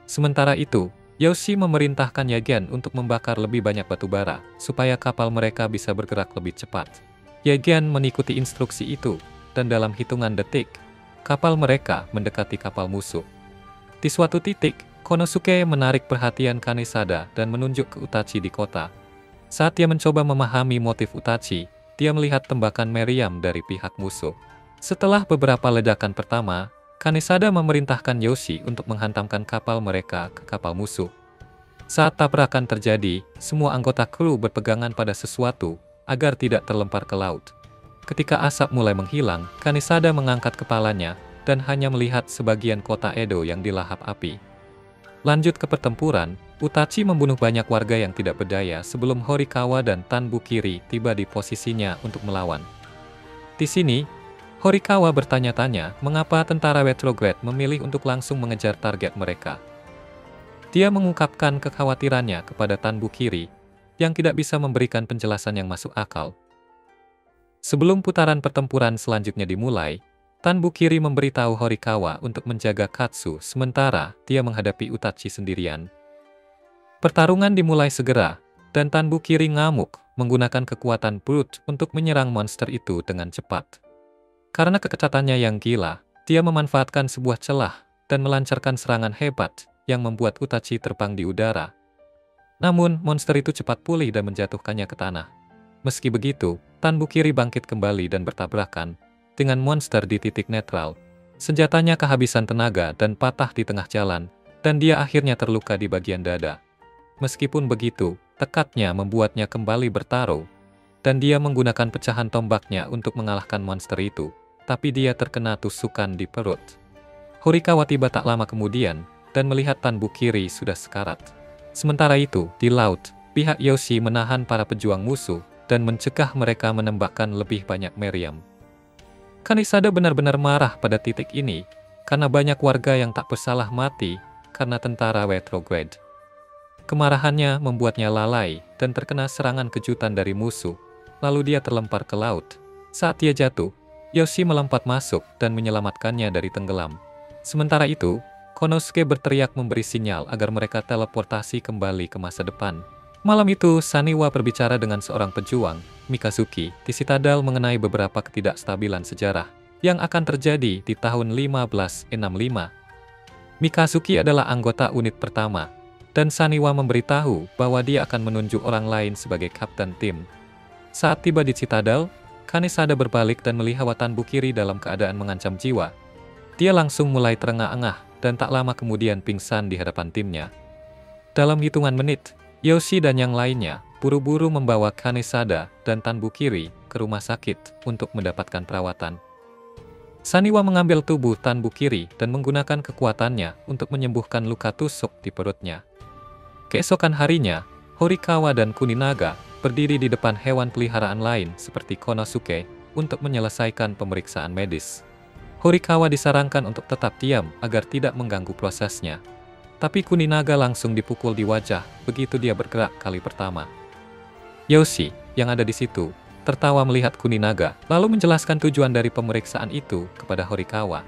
Sementara itu, Yoshi memerintahkan Yagen untuk membakar lebih banyak batu bara, supaya kapal mereka bisa bergerak lebih cepat. Yagen mengikuti instruksi itu, dan dalam hitungan detik, kapal mereka mendekati kapal musuh. Di suatu titik, Konosuke menarik perhatian Kanesada dan menunjuk ke Utachi di kota. Saat dia mencoba memahami motif Utachi, dia melihat tembakan meriam dari pihak musuh. Setelah beberapa ledakan pertama, Kanesada memerintahkan Yoshi untuk menghantamkan kapal mereka ke kapal musuh. Saat tabrakan terjadi, semua anggota kru berpegangan pada sesuatu agar tidak terlempar ke laut. Ketika asap mulai menghilang, Kanesada mengangkat kepalanya dan hanya melihat sebagian kota Edo yang dilahap api. Lanjut ke pertempuran, Utachi membunuh banyak warga yang tidak berdaya sebelum Horikawa dan Tanbukiri tiba di posisinya untuk melawan. Di sini, Horikawa bertanya-tanya mengapa tentara Retrograde memilih untuk langsung mengejar target mereka. Dia mengungkapkan kekhawatirannya kepada Tanbukiri, yang tidak bisa memberikan penjelasan yang masuk akal. Sebelum putaran pertempuran selanjutnya dimulai, Tanbukiri memberitahu Horikawa untuk menjaga Katsu sementara dia menghadapi Utachi sendirian. Pertarungan dimulai segera, dan Tanbukiri ngamuk menggunakan kekuatan brute untuk menyerang monster itu dengan cepat. Karena kekecatannya yang gila, dia memanfaatkan sebuah celah dan melancarkan serangan hebat yang membuat Utachi terbang di udara. Namun, monster itu cepat pulih dan menjatuhkannya ke tanah. Meski begitu, Tanbukiri bangkit kembali dan bertabrakan dengan monster di titik netral. Senjatanya kehabisan tenaga dan patah di tengah jalan, dan dia akhirnya terluka di bagian dada. Meskipun begitu, tekadnya membuatnya kembali bertaruh, dan dia menggunakan pecahan tombaknya untuk mengalahkan monster itu, tapi dia terkena tusukan di perut. Horikawa tiba tak lama kemudian, dan melihat Tanbukiri sudah sekarat. Sementara itu, di laut, pihak Yoshi menahan para pejuang musuh, dan mencegah mereka menembakkan lebih banyak meriam. Kanisada benar-benar marah pada titik ini, karena banyak warga yang tak bersalah mati karena tentara retrograde. Kemarahannya membuatnya lalai dan terkena serangan kejutan dari musuh, lalu dia terlempar ke laut. Saat dia jatuh, Yoshi melompat masuk dan menyelamatkannya dari tenggelam. Sementara itu, Konosuke berteriak memberi sinyal agar mereka teleportasi kembali ke masa depan. Malam itu, Saniwa berbicara dengan seorang pejuang, Mikazuki, di Citadel mengenai beberapa ketidakstabilan sejarah yang akan terjadi di tahun 1565. Mikazuki adalah anggota unit pertama, dan Saniwa memberitahu bahwa dia akan menunjuk orang lain sebagai kapten tim. Saat tiba di Citadel, Kanesada berbalik dan melihat Tanbu Kiri dalam keadaan mengancam jiwa. Dia langsung mulai terengah-engah dan tak lama kemudian pingsan di hadapan timnya. Dalam hitungan menit, Yoshi dan yang lainnya buru-buru membawa Kanesada dan Tanbu Kiri ke rumah sakit untuk mendapatkan perawatan. Saniwa mengambil tubuh Tanbu Kiri dan menggunakan kekuatannya untuk menyembuhkan luka tusuk di perutnya. Keesokan harinya, Horikawa dan Kuninaga berdiri di depan hewan peliharaan lain seperti Konosuke untuk menyelesaikan pemeriksaan medis. Horikawa disarankan untuk tetap diam agar tidak mengganggu prosesnya. Tapi Kuninaga langsung dipukul di wajah begitu dia bergerak kali pertama. Yoshi, yang ada di situ, tertawa melihat Kuninaga, lalu menjelaskan tujuan dari pemeriksaan itu kepada Horikawa.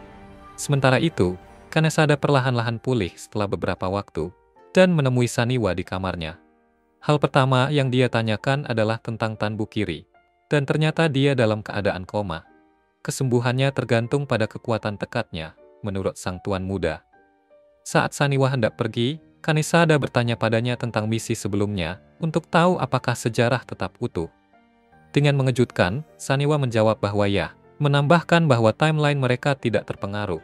Sementara itu, Kanesada perlahan-lahan pulih setelah beberapa waktu, dan menemui Saniwa di kamarnya. Hal pertama yang dia tanyakan adalah tentang Tanbu Kiri, dan ternyata dia dalam keadaan koma. Kesembuhannya tergantung pada kekuatan tekadnya, menurut sang tuan muda. Saat Saniwa hendak pergi, Kanesada bertanya padanya tentang misi sebelumnya, untuk tahu apakah sejarah tetap utuh. Dengan mengejutkan, Saniwa menjawab bahwa ya, menambahkan bahwa timeline mereka tidak terpengaruh.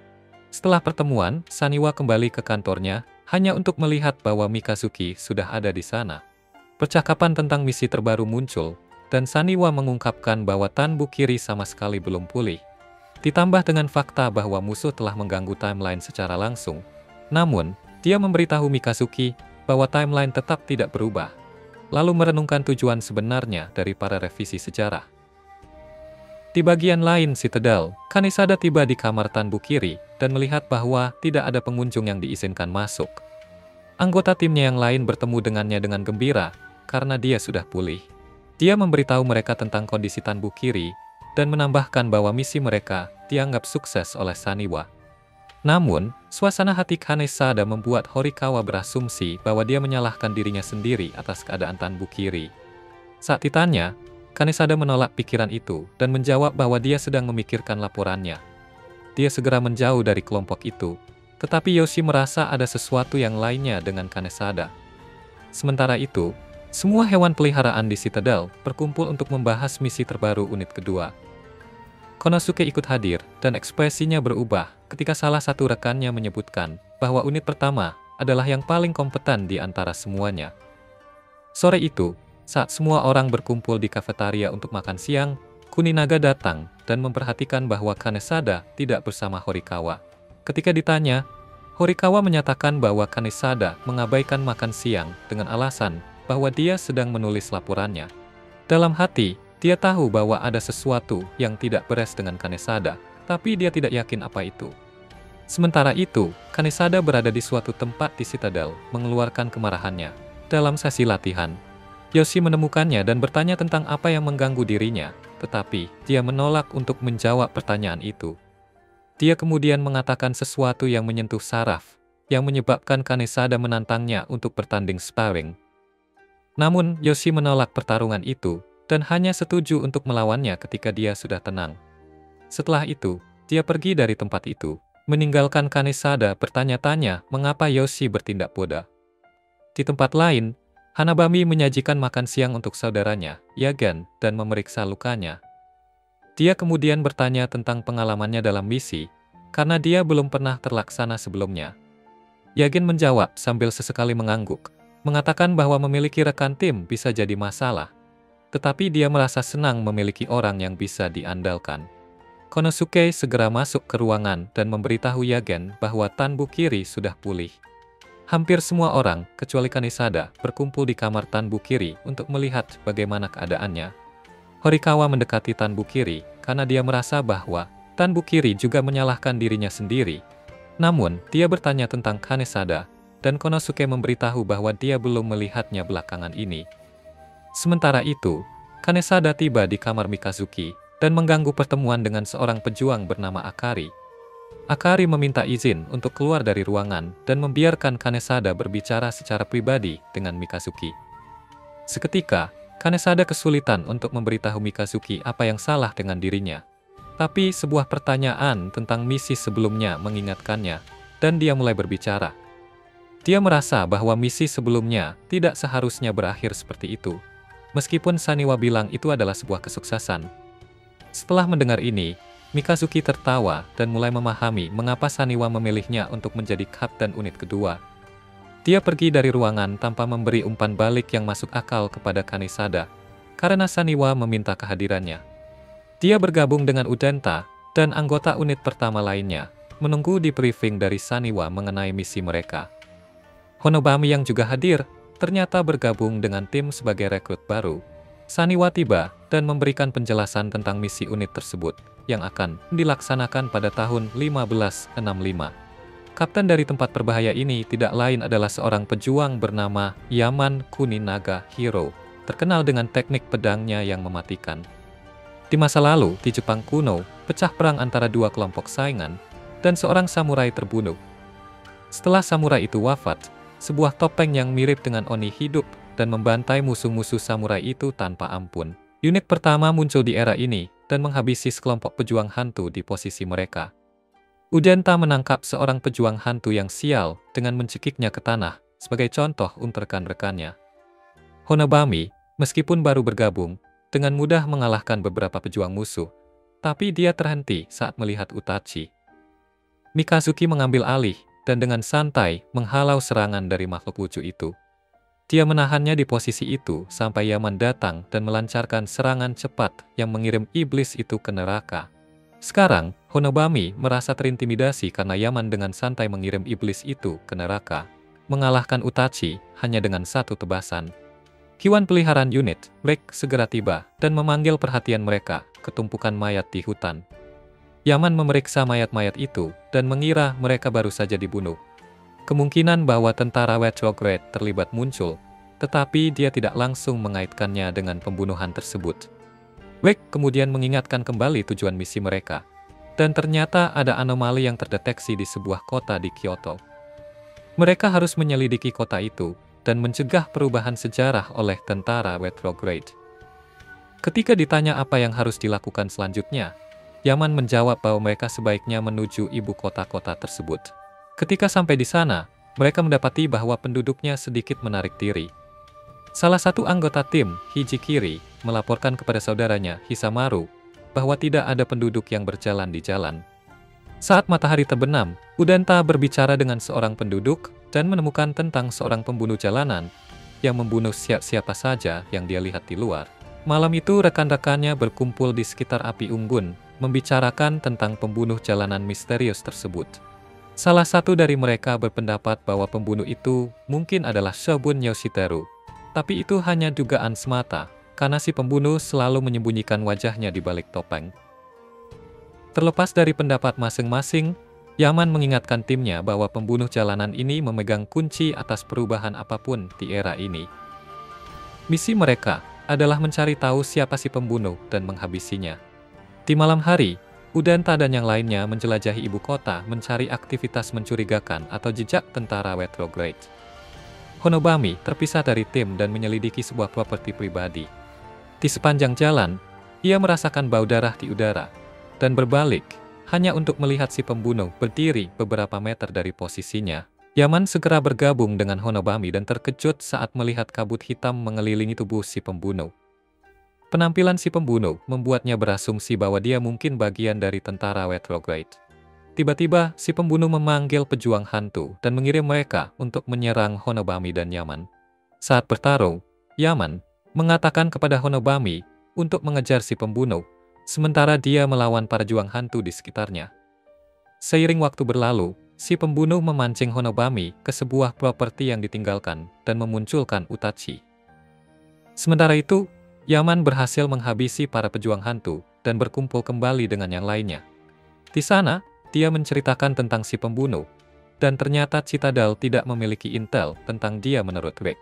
Setelah pertemuan, Saniwa kembali ke kantornya, hanya untuk melihat bahwa Mikazuki sudah ada di sana. Percakapan tentang misi terbaru muncul, dan Saniwa mengungkapkan bahwa Tanbu Kiri sama sekali belum pulih. Ditambah dengan fakta bahwa musuh telah mengganggu timeline secara langsung. Namun, dia memberitahu Mikazuki bahwa timeline tetap tidak berubah, lalu merenungkan tujuan sebenarnya dari para revisi sejarah. Di bagian lain Citadel, Kanesada tiba di kamar Tanbu Kiri dan melihat bahwa tidak ada pengunjung yang diizinkan masuk. Anggota timnya yang lain bertemu dengannya dengan gembira karena dia sudah pulih. Dia memberitahu mereka tentang kondisi Tanbu Kiri dan menambahkan bahwa misi mereka dianggap sukses oleh Saniwa. Namun, suasana hati Kanesada membuat Horikawa berasumsi bahwa dia menyalahkan dirinya sendiri atas keadaan Tanbu Kiri. Saat ditanya, Kanesada menolak pikiran itu dan menjawab bahwa dia sedang memikirkan laporannya. Dia segera menjauh dari kelompok itu, tetapi Yoshi merasa ada sesuatu yang lainnya dengan Kanesada. Sementara itu, semua hewan peliharaan di Citadel berkumpul untuk membahas misi terbaru unit kedua. Konosuke ikut hadir, dan ekspresinya berubah ketika salah satu rekannya menyebutkan bahwa unit pertama adalah yang paling kompeten di antara semuanya. Sore itu, saat semua orang berkumpul di kafetaria untuk makan siang, Kuninaga datang dan memperhatikan bahwa Kanesada tidak bersama Horikawa. Ketika ditanya, Horikawa menyatakan bahwa Kanesada mengabaikan makan siang dengan alasan bahwa dia sedang menulis laporannya. Dalam hati, dia tahu bahwa ada sesuatu yang tidak beres dengan Kanesada, tapi dia tidak yakin apa itu. Sementara itu, Kanesada berada di suatu tempat di Citadel, mengeluarkan kemarahannya. Dalam sesi latihan, Yoshi menemukannya dan bertanya tentang apa yang mengganggu dirinya, tetapi dia menolak untuk menjawab pertanyaan itu. Dia kemudian mengatakan sesuatu yang menyentuh saraf, yang menyebabkan Kanesada menantangnya untuk bertanding sparring. Namun, Yoshi menolak pertarungan itu, dan hanya setuju untuk melawannya ketika dia sudah tenang. Setelah itu, dia pergi dari tempat itu, meninggalkan Kanesada bertanya-tanya mengapa Yoshi bertindak bodoh. Di tempat lain, Hanabami menyajikan makan siang untuk saudaranya, Yagen, dan memeriksa lukanya. Dia kemudian bertanya tentang pengalamannya dalam misi, karena dia belum pernah terlaksana sebelumnya. Yagen menjawab sambil sesekali mengangguk, mengatakan bahwa memiliki rekan tim bisa jadi masalah. Tetapi dia merasa senang memiliki orang yang bisa diandalkan. Konosuke segera masuk ke ruangan dan memberitahu Yagen bahwa Tanbu Kiri sudah pulih. Hampir semua orang, kecuali Kanesada, berkumpul di kamar Tanbu Kiri untuk melihat bagaimana keadaannya, Horikawa mendekati Tanbukiri karena dia merasa bahwa Tanbukiri juga menyalahkan dirinya sendiri. Namun, dia bertanya tentang Kanesada, dan Konosuke memberitahu bahwa dia belum melihatnya belakangan ini. Sementara itu, Kanesada tiba di kamar Mikazuki dan mengganggu pertemuan dengan seorang pejuang bernama Akari. Akari meminta izin untuk keluar dari ruangan dan membiarkan Kanesada berbicara secara pribadi dengan Mikazuki. Seketika, Kanesada kesulitan untuk memberitahu Mikazuki apa yang salah dengan dirinya. Tapi sebuah pertanyaan tentang misi sebelumnya mengingatkannya, dan dia mulai berbicara. Dia merasa bahwa misi sebelumnya tidak seharusnya berakhir seperti itu, meskipun Saniwa bilang itu adalah sebuah kesuksesan. Setelah mendengar ini, Mikazuki tertawa dan mulai memahami mengapa Saniwa memilihnya untuk menjadi kapten unit kedua. Dia pergi dari ruangan tanpa memberi umpan balik yang masuk akal kepada Kanesada, karena Saniwa meminta kehadirannya. Dia bergabung dengan Udenta dan anggota unit pertama lainnya, menunggu di briefing dari Saniwa mengenai misi mereka. Honobami yang juga hadir, ternyata bergabung dengan tim sebagai rekrut baru. Saniwa tiba dan memberikan penjelasan tentang misi unit tersebut, yang akan dilaksanakan pada tahun 1565. Kapten dari tempat berbahaya ini tidak lain adalah seorang pejuang bernama Yaman Kuninaga Hiro, terkenal dengan teknik pedangnya yang mematikan. Di masa lalu, di Jepang kuno, pecah perang antara dua kelompok saingan, dan seorang samurai terbunuh. Setelah samurai itu wafat, sebuah topeng yang mirip dengan Oni hidup dan membantai musuh-musuh samurai itu tanpa ampun. Unit pertama muncul di era ini, dan menghabisi sekelompok pejuang hantu di posisi mereka. Udenta menangkap seorang pejuang hantu yang sial dengan mencekiknya ke tanah, sebagai contoh untuk rekan-rekannya. Honobami, meskipun baru bergabung, dengan mudah mengalahkan beberapa pejuang musuh, tapi dia terhenti saat melihat Utachi. Mikazuki mengambil alih, dan dengan santai menghalau serangan dari makhluk lucu itu. Dia menahannya di posisi itu sampai Yaman datang dan melancarkan serangan cepat yang mengirim iblis itu ke neraka. Sekarang, Honobami merasa terintimidasi karena Yaman dengan santai mengirim iblis itu ke neraka, mengalahkan Utachi hanya dengan satu tebasan. Hewan peliharaan unit, Rick, segera tiba dan memanggil perhatian mereka ke tumpukan mayat di hutan. Yaman memeriksa mayat-mayat itu dan mengira mereka baru saja dibunuh. Kemungkinan bahwa tentara Retrograde terlibat muncul, tetapi dia tidak langsung mengaitkannya dengan pembunuhan tersebut. Wake kemudian mengingatkan kembali tujuan misi mereka, dan ternyata ada anomali yang terdeteksi di sebuah kota di Kyoto. Mereka harus menyelidiki kota itu, dan mencegah perubahan sejarah oleh tentara Retrograde. Ketika ditanya apa yang harus dilakukan selanjutnya, Yaman menjawab bahwa mereka sebaiknya menuju ibu kota-kota tersebut. Ketika sampai di sana, mereka mendapati bahwa penduduknya sedikit menarik diri. Salah satu anggota tim, Hijikiri, melaporkan kepada saudaranya, Hisamaru, bahwa tidak ada penduduk yang berjalan di jalan. Saat matahari terbenam, Udenta berbicara dengan seorang penduduk dan menemukan tentang seorang pembunuh jalanan yang membunuh siapa saja yang dia lihat di luar. Malam itu rekan-rekannya berkumpul di sekitar api unggun, membicarakan tentang pembunuh jalanan misterius tersebut. Salah satu dari mereka berpendapat bahwa pembunuh itu mungkin adalah Shogun Yoshiteru, tapi itu hanya dugaan semata, karena si pembunuh selalu menyembunyikan wajahnya di balik topeng. Terlepas dari pendapat masing-masing, Yaman mengingatkan timnya bahwa pembunuh jalanan ini memegang kunci atas perubahan apapun di era ini. Misi mereka adalah mencari tahu siapa si pembunuh dan menghabisinya. Di malam hari, Udenta dan yang lainnya menjelajahi ibu kota mencari aktivitas mencurigakan atau jejak tentara Retrograde. Honobami terpisah dari tim dan menyelidiki sebuah properti pribadi. Di sepanjang jalan, ia merasakan bau darah di udara, dan berbalik, hanya untuk melihat si pembunuh berdiri beberapa meter dari posisinya. Yaman segera bergabung dengan Honobami dan terkejut saat melihat kabut hitam mengelilingi tubuh si pembunuh. Penampilan si pembunuh membuatnya berasumsi bahwa dia mungkin bagian dari tentara Retrograde. Tiba-tiba, si pembunuh memanggil pejuang hantu dan mengirim mereka untuk menyerang Honobami dan Yaman. Saat bertarung, Yaman mengatakan kepada Honobami untuk mengejar si pembunuh, sementara dia melawan para juang hantu di sekitarnya. Seiring waktu berlalu, si pembunuh memancing Honobami ke sebuah properti yang ditinggalkan dan memunculkan Utachi. Sementara itu, Yaman berhasil menghabisi para pejuang hantu dan berkumpul kembali dengan yang lainnya. Di sana, dia menceritakan tentang si pembunuh, dan ternyata Citadel tidak memiliki intel tentang dia menurut Rick.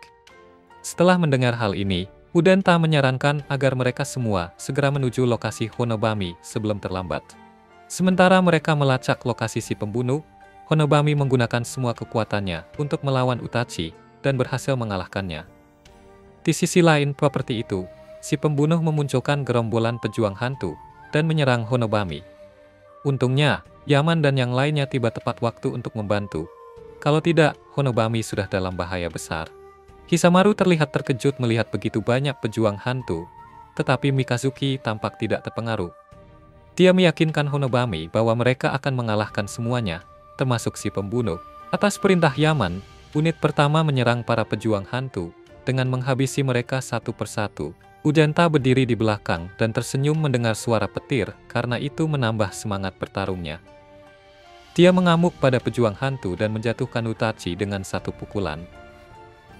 Setelah mendengar hal ini, Udenta menyarankan agar mereka semua segera menuju lokasi Honobami sebelum terlambat. Sementara mereka melacak lokasi si pembunuh, Honobami menggunakan semua kekuatannya untuk melawan Utachi dan berhasil mengalahkannya. Di sisi lain properti itu, si pembunuh memunculkan gerombolan pejuang hantu dan menyerang Honobami. Untungnya, Yaman dan yang lainnya tiba tepat waktu untuk membantu. Kalau tidak, Honobami sudah dalam bahaya besar. Hisamaru terlihat terkejut melihat begitu banyak pejuang hantu, tetapi Mikazuki tampak tidak terpengaruh. Dia meyakinkan Honobami bahwa mereka akan mengalahkan semuanya, termasuk si pembunuh. Atas perintah Yaman, unit pertama menyerang para pejuang hantu dengan menghabisi mereka satu persatu. Udenta berdiri di belakang dan tersenyum mendengar suara petir, karena itu menambah semangat bertarungnya. Dia mengamuk pada pejuang hantu dan menjatuhkan Utachi dengan satu pukulan.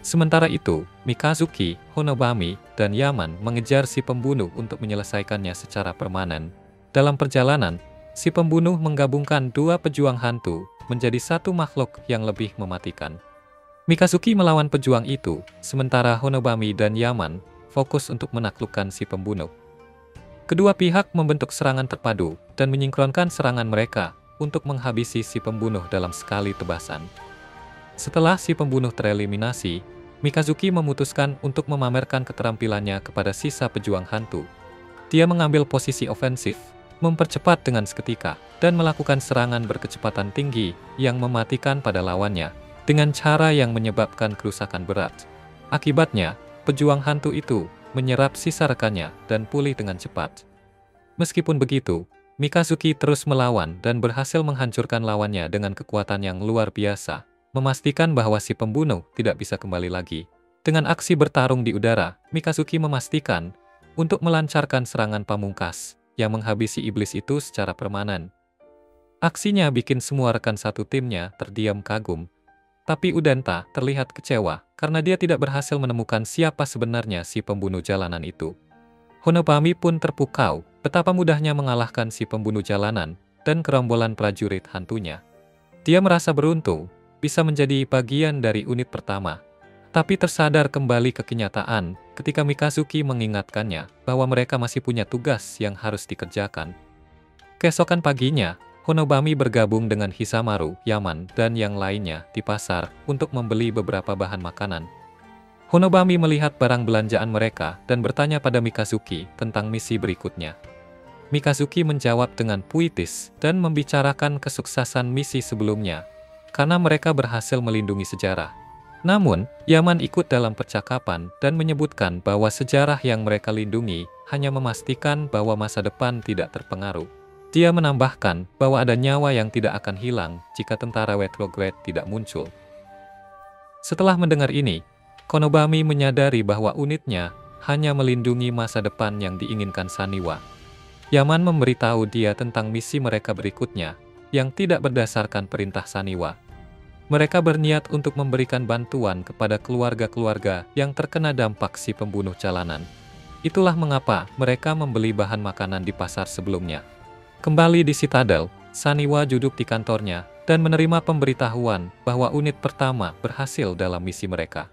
Sementara itu, Mikazuki, Honobami, dan Yaman mengejar si pembunuh untuk menyelesaikannya secara permanen. Dalam perjalanan, si pembunuh menggabungkan dua pejuang hantu menjadi satu makhluk yang lebih mematikan. Mikazuki melawan pejuang itu, sementara Honobami dan Yaman fokus untuk menaklukkan si pembunuh. Kedua pihak membentuk serangan terpadu dan menyinkronkan serangan mereka untuk menghabisi si pembunuh dalam sekali tebasan. Setelah si pembunuh tereliminasi, Mikazuki memutuskan untuk memamerkan keterampilannya kepada sisa pejuang hantu. Dia mengambil posisi ofensif, mempercepat dengan seketika, dan melakukan serangan berkecepatan tinggi yang mematikan pada lawannya, dengan cara yang menyebabkan kerusakan berat. Akibatnya, pejuang hantu itu menyerap sisa rekannya dan pulih dengan cepat. Meskipun begitu, Mikazuki terus melawan dan berhasil menghancurkan lawannya dengan kekuatan yang luar biasa, memastikan bahwa si pembunuh tidak bisa kembali lagi. Dengan aksi bertarung di udara, Mikazuki memastikan untuk melancarkan serangan pamungkas yang menghabisi iblis itu secara permanen. Aksinya bikin semua rekan satu timnya terdiam kagum. Tapi Udenta terlihat kecewa karena dia tidak berhasil menemukan siapa sebenarnya si pembunuh jalanan itu. Honobami pun terpukau betapa mudahnya mengalahkan si pembunuh jalanan dan gerombolan prajurit hantunya. Dia merasa beruntung bisa menjadi bagian dari unit pertama, tapi tersadar kembali ke kenyataan ketika Mikazuki mengingatkannya bahwa mereka masih punya tugas yang harus dikerjakan. Keesokan paginya, Honobami bergabung dengan Hisamaru, Yaman, dan yang lainnya di pasar untuk membeli beberapa bahan makanan. Honobami melihat barang belanjaan mereka dan bertanya pada Mikazuki tentang misi berikutnya. Mikazuki menjawab dengan puitis dan membicarakan kesuksesan misi sebelumnya, karena mereka berhasil melindungi sejarah. Namun, Yaman ikut dalam percakapan dan menyebutkan bahwa sejarah yang mereka lindungi hanya memastikan bahwa masa depan tidak terpengaruh. Dia menambahkan bahwa ada nyawa yang tidak akan hilang jika tentara retrograde tidak muncul. Setelah mendengar ini, Honobami menyadari bahwa unitnya hanya melindungi masa depan yang diinginkan Saniwa. Yaman memberitahu dia tentang misi mereka berikutnya, yang tidak berdasarkan perintah Saniwa. Mereka berniat untuk memberikan bantuan kepada keluarga-keluarga yang terkena dampak si pembunuh jalanan. Itulah mengapa mereka membeli bahan makanan di pasar sebelumnya. Kembali di Citadel, Saniwa duduk di kantornya dan menerima pemberitahuan bahwa unit pertama berhasil dalam misi mereka.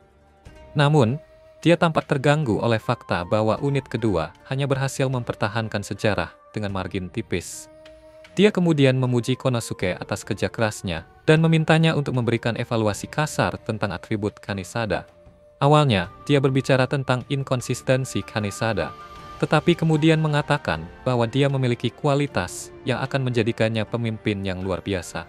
Namun, dia tampak terganggu oleh fakta bahwa unit kedua hanya berhasil mempertahankan sejarah dengan margin tipis. Dia kemudian memuji Konosuke atas kerja kerasnya dan memintanya untuk memberikan evaluasi kasar tentang atribut Kanesada. Awalnya, dia berbicara tentang inkonsistensi Kanesada, tetapi kemudian mengatakan bahwa dia memiliki kualitas yang akan menjadikannya pemimpin yang luar biasa.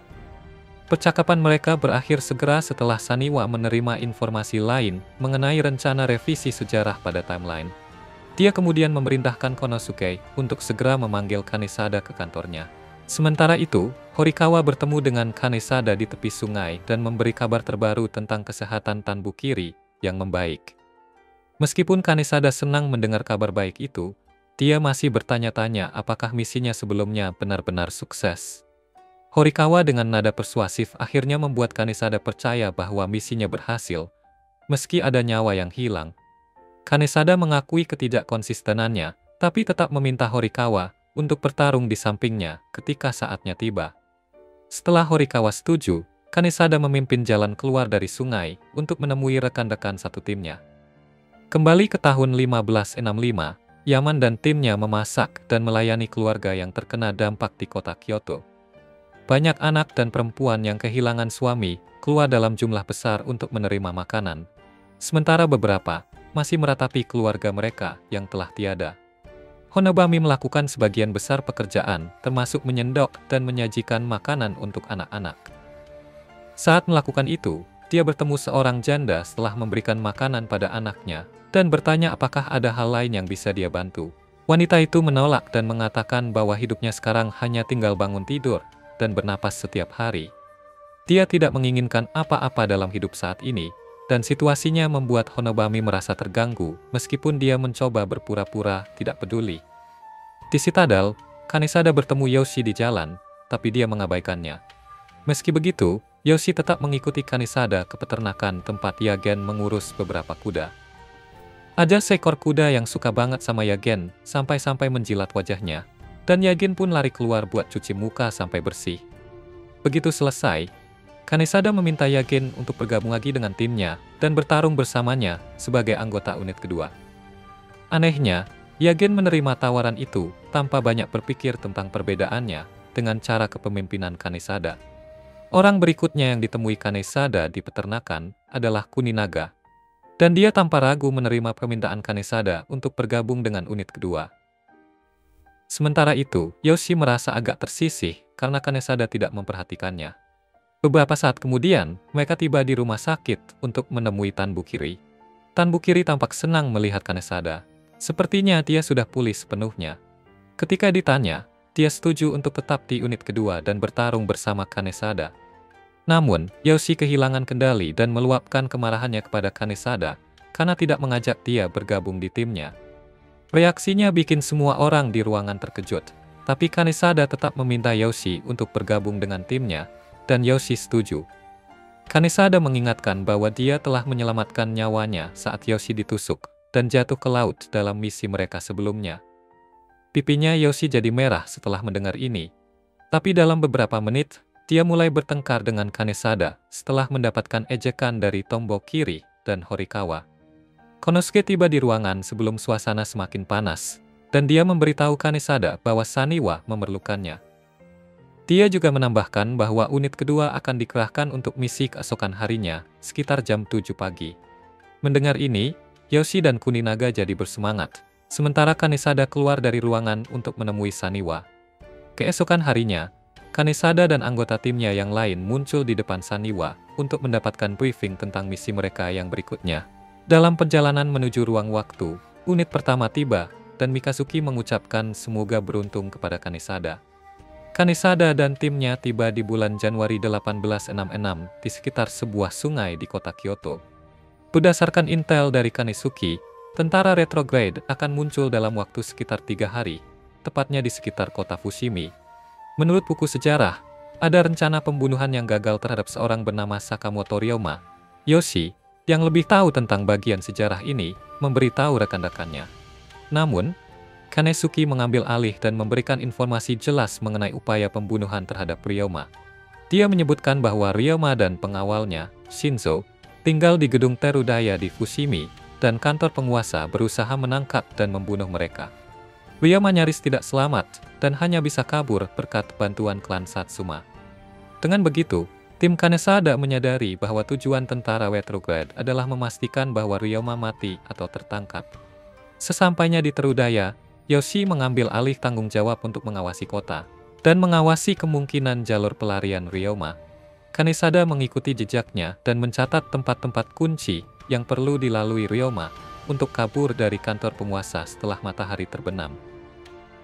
Percakapan mereka berakhir segera setelah Saniwa menerima informasi lain mengenai rencana revisi sejarah pada timeline. Dia kemudian memerintahkan Konosuke untuk segera memanggil Kanesada ke kantornya. Sementara itu, Horikawa bertemu dengan Kanesada di tepi sungai dan memberi kabar terbaru tentang kesehatan Tanbukiri yang membaik. Meskipun Kanesada senang mendengar kabar baik itu, dia masih bertanya-tanya apakah misinya sebelumnya benar-benar sukses. Horikawa dengan nada persuasif akhirnya membuat Kanesada percaya bahwa misinya berhasil, meski ada nyawa yang hilang. Kanesada mengakui ketidakkonsistenannya, tapi tetap meminta Horikawa untuk bertarung di sampingnya ketika saatnya tiba. Setelah Horikawa setuju, Kanesada memimpin jalan keluar dari sungai untuk menemui rekan-rekan satu timnya. Kembali ke tahun 1565, Yaman dan timnya memasak dan melayani keluarga yang terkena dampak di kota Kyoto. Banyak anak dan perempuan yang kehilangan suami keluar dalam jumlah besar untuk menerima makanan. Sementara beberapa masih meratapi keluarga mereka yang telah tiada. Honobami melakukan sebagian besar pekerjaan, termasuk menyendok dan menyajikan makanan untuk anak-anak. Saat melakukan itu, dia bertemu seorang janda setelah memberikan makanan pada anaknya, dan bertanya apakah ada hal lain yang bisa dia bantu. Wanita itu menolak dan mengatakan bahwa hidupnya sekarang hanya tinggal bangun tidur dan bernapas setiap hari. Dia tidak menginginkan apa-apa dalam hidup saat ini, dan situasinya membuat Honobami merasa terganggu meskipun dia mencoba berpura-pura tidak peduli. Di Citadel, Kanesada bertemu Yoshi di jalan, tapi dia mengabaikannya. Meski begitu, Yoshi tetap mengikuti Kanesada ke peternakan tempat Yagen mengurus beberapa kuda. Ada seekor kuda yang suka banget sama Yagen, sampai-sampai menjilat wajahnya, dan Yagen pun lari keluar buat cuci muka sampai bersih. Begitu selesai, Kanesada meminta Yagen untuk bergabung lagi dengan timnya dan bertarung bersamanya sebagai anggota unit kedua. Anehnya, Yagen menerima tawaran itu tanpa banyak berpikir tentang perbedaannya dengan cara kepemimpinan Kanesada. Orang berikutnya yang ditemui Kanesada di peternakan adalah Kuninaga, dan dia tanpa ragu menerima permintaan Kanesada untuk bergabung dengan unit kedua. Sementara itu, Yoshi merasa agak tersisih karena Kanesada tidak memperhatikannya. Beberapa saat kemudian, mereka tiba di rumah sakit untuk menemui Tan Bukiri. Tan Bukiri tampak senang melihat Kanesada. Sepertinya dia sudah pulih sepenuhnya. Ketika ditanya, dia setuju untuk tetap di unit kedua dan bertarung bersama Kanesada. Namun, Yoshi kehilangan kendali dan meluapkan kemarahannya kepada Kanesada karena tidak mengajak dia bergabung di timnya. Reaksinya bikin semua orang di ruangan terkejut, tapi Kanesada tetap meminta Yoshi untuk bergabung dengan timnya, dan Yoshi setuju. Kanesada mengingatkan bahwa dia telah menyelamatkan nyawanya saat Yoshi ditusuk dan jatuh ke laut dalam misi mereka sebelumnya. Pipinya Yoshi jadi merah setelah mendengar ini, tapi dalam beberapa menit, dia mulai bertengkar dengan Kanesada setelah mendapatkan ejekan dari Tombo Kiri dan Horikawa. Konosuke tiba di ruangan sebelum suasana semakin panas, dan dia memberitahu Kanesada bahwa Saniwa memerlukannya. Dia juga menambahkan bahwa unit kedua akan dikerahkan untuk misi keesokan harinya, sekitar jam 7 pagi. Mendengar ini, Yoshi dan Kuninaga jadi bersemangat, sementara Kanesada keluar dari ruangan untuk menemui Saniwa. Keesokan harinya, Kanesada dan anggota timnya yang lain muncul di depan Saniwa untuk mendapatkan briefing tentang misi mereka yang berikutnya. Dalam perjalanan menuju ruang waktu, unit pertama tiba, dan Mikazuki mengucapkan semoga beruntung kepada Kanesada. Kanesada dan timnya tiba di bulan Januari 1866 di sekitar sebuah sungai di kota Kyoto. Berdasarkan intel dari Kanesuki, tentara retrograde akan muncul dalam waktu sekitar 3 hari, tepatnya di sekitar kota Fushimi. Menurut buku sejarah, ada rencana pembunuhan yang gagal terhadap seorang bernama Sakamoto Ryoma. Yoshi, yang lebih tahu tentang bagian sejarah ini, memberitahu rekan-rekannya. Namun, Kanesuki mengambil alih dan memberikan informasi jelas mengenai upaya pembunuhan terhadap Ryoma. Dia menyebutkan bahwa Ryoma dan pengawalnya, Shinzo, tinggal di gedung Terudaya di Fushimi, dan kantor penguasa berusaha menangkap dan membunuh mereka. Ryoma nyaris tidak selamat, dan hanya bisa kabur berkat bantuan klan Satsuma. Dengan begitu, tim Kanesada menyadari bahwa tujuan tentara retrograde adalah memastikan bahwa Ryoma mati atau tertangkap. Sesampainya di Terudaya, Yoshi mengambil alih tanggung jawab untuk mengawasi kota, dan mengawasi kemungkinan jalur pelarian Ryoma. Kanesada mengikuti jejaknya dan mencatat tempat-tempat kunci yang perlu dilalui Ryoma untuk kabur dari kantor penguasa setelah matahari terbenam.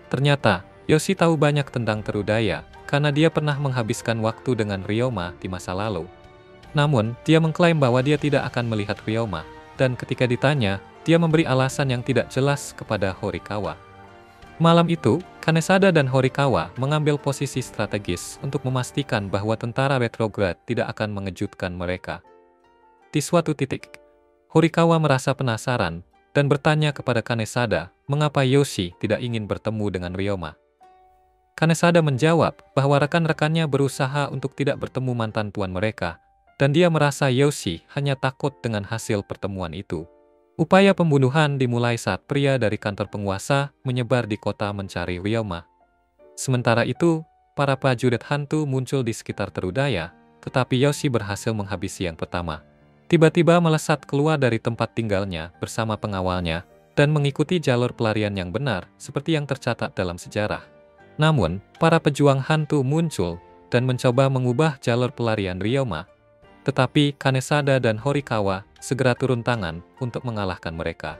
Ternyata, Yoshi tahu banyak tentang Terudaya, karena dia pernah menghabiskan waktu dengan Ryoma di masa lalu. Namun, dia mengklaim bahwa dia tidak akan melihat Ryoma, dan ketika ditanya, dia memberi alasan yang tidak jelas kepada Horikawa. Malam itu, Kanesada dan Horikawa mengambil posisi strategis untuk memastikan bahwa tentara retrograde tidak akan mengejutkan mereka. Di suatu titik, Horikawa merasa penasaran, dan bertanya kepada Kanesada mengapa Yoshi tidak ingin bertemu dengan Ryoma. Kanesada menjawab bahwa rekan-rekannya berusaha untuk tidak bertemu mantan tuan mereka, dan dia merasa Yoshi hanya takut dengan hasil pertemuan itu. Upaya pembunuhan dimulai saat pria dari kantor penguasa menyebar di kota mencari Ryoma. Sementara itu, para prajurit hantu muncul di sekitar Terudaya, tetapi Yoshi berhasil menghabisi yang pertama. Tiba-tiba melesat keluar dari tempat tinggalnya bersama pengawalnya, dan mengikuti jalur pelarian yang benar seperti yang tercatat dalam sejarah. Namun, para pejuang hantu muncul dan mencoba mengubah jalur pelarian Ryoma, tetapi Kanesada dan Horikawa segera turun tangan untuk mengalahkan mereka.